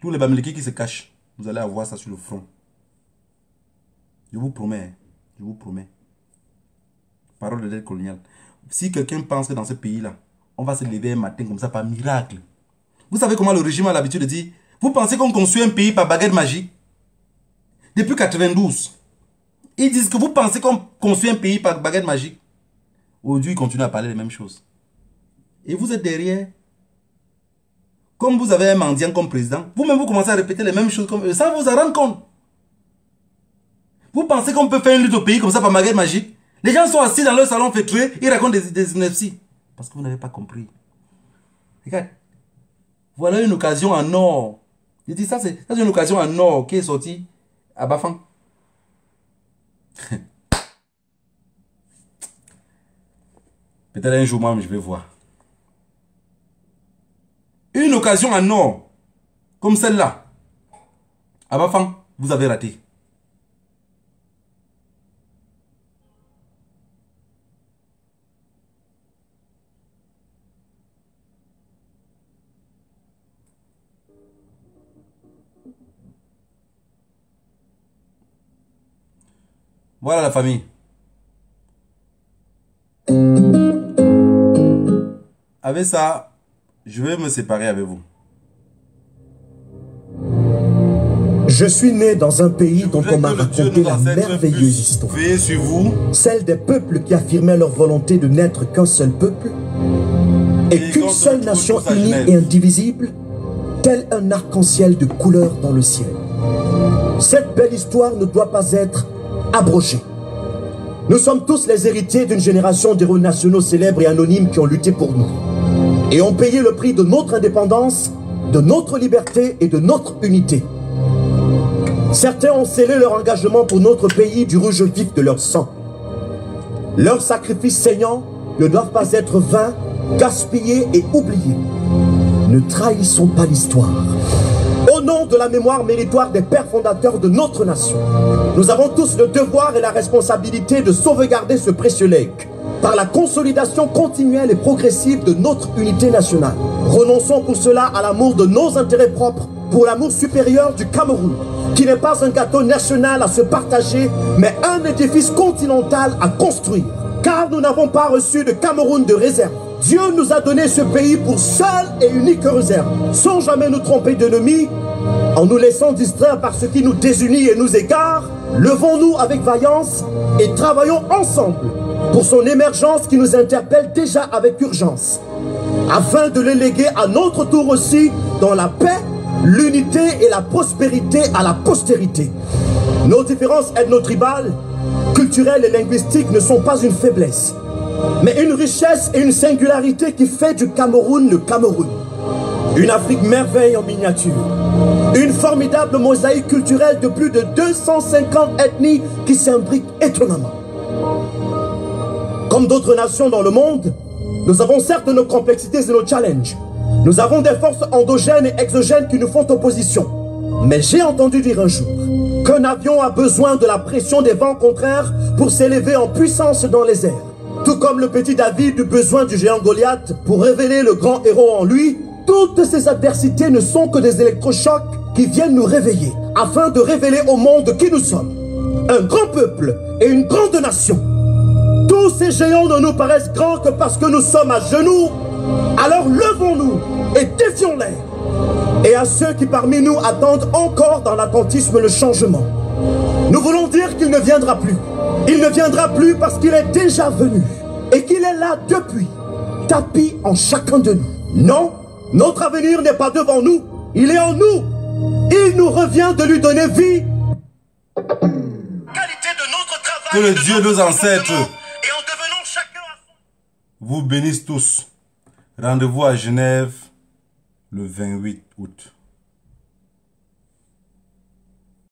Tous les Bamileke qui se cachent, vous allez avoir ça sur le front. Je vous promets, je vous promets. Parole de l'aide coloniale. Si quelqu'un pense que dans ce pays-là, on va se lever un matin comme ça par miracle. Vous savez comment le régime a l'habitude de dire, vous pensez qu'on construit un pays par baguette magique? Depuis 92, ils disent que vous pensez qu'on construit un pays par baguette magique. Aujourd'hui, ils continuent à parler les mêmes choses. Et vous êtes derrière. Comme vous avez un mendiant comme président, vous-même vous commencez à répéter les mêmes choses comme eux, sans vous en rendre compte. Vous pensez qu'on peut faire une lutte au pays comme ça par baguette magique? Les gens sont assis dans leur salon fêtueux, ils racontent des inepties. Parce que vous n'avez pas compris. Regarde. Voilà une occasion en or. Je dis ça, c'est une occasion en or qui est sortie à Bafang. Peut-être un jour, moi, je vais voir. Une occasion en or, comme celle-là. À Bafang, vous avez raté. Voilà la famille. Avec ça, je vais me séparer avec vous. Je suis né dans un pays dont on m'a raconté la merveilleuse histoire. Veillez sur vous. Celle des peuples qui affirmaient leur volonté de n'être qu'un seul peuple et qu'une seule nation unie et indivisible, tel un arc-en-ciel de couleurs dans le ciel. Cette belle histoire ne doit pas être abrogée. Nous sommes tous les héritiers d'une génération d'héros nationaux célèbres et anonymes qui ont lutté pour nous et ont payé le prix de notre indépendance, de notre liberté et de notre unité. Certains ont scellé leur engagement pour notre pays du rouge vif de leur sang. Leurs sacrifices saignants ne doivent pas être vains, gaspillés et oubliés. Ne trahissons pas l'histoire. Au nom de la mémoire méritoire des pères fondateurs de notre nation, nous avons tous le devoir et la responsabilité de sauvegarder ce précieux legs par la consolidation continuelle et progressive de notre unité nationale. Renonçons pour cela à l'amour de nos intérêts propres pour l'amour supérieur du Cameroun, qui n'est pas un gâteau national à se partager, mais un édifice continental à construire. Car nous n'avons pas reçu de Cameroun de réserve. Dieu nous a donné ce pays pour seule et unique réserve, sans jamais nous tromper d'ennemis, en nous laissant distraire par ce qui nous désunit et nous égare. Levons-nous avec vaillance et travaillons ensemble pour son émergence qui nous interpelle déjà avec urgence, afin de le léguer à notre tour aussi dans la paix, l'unité et la prospérité à la postérité. Nos différences ethno-tribales, culturelles et linguistiques ne sont pas une faiblesse, mais une richesse et une singularité qui fait du Cameroun le Cameroun. Une Afrique merveille en miniature. Une formidable mosaïque culturelle de plus de 250 ethnies qui s'imbriquent étonnamment. Comme d'autres nations dans le monde, nous avons certes nos complexités et nos challenges. Nous avons des forces endogènes et exogènes qui nous font opposition. Mais j'ai entendu dire un jour qu'un avion a besoin de la pression des vents contraires pour s'élever en puissance dans les airs. Tout comme le petit David eut besoin du géant Goliath pour révéler le grand héros en lui, toutes ces adversités ne sont que des électrochocs qui viennent nous réveiller, afin de révéler au monde qui nous sommes. Un grand peuple et une grande nation. Tous ces géants ne nous paraissent grands que parce que nous sommes à genoux. Alors levons-nous et défions-les. Et à ceux qui parmi nous attendent encore dans l'attentisme le changement, nous voulons dire qu'il ne viendra plus. Il ne viendra plus parce qu'il est déjà venu et qu'il est là depuis, tapi en chacun de nous. Non, notre avenir n'est pas devant nous, il est en nous. Il nous revient de lui donner vie. Qualité de notre travail. Que le Dieu de nos ancêtres et en devenant chacun à son... vous bénisse tous. Rendez-vous à Genève le 28 août.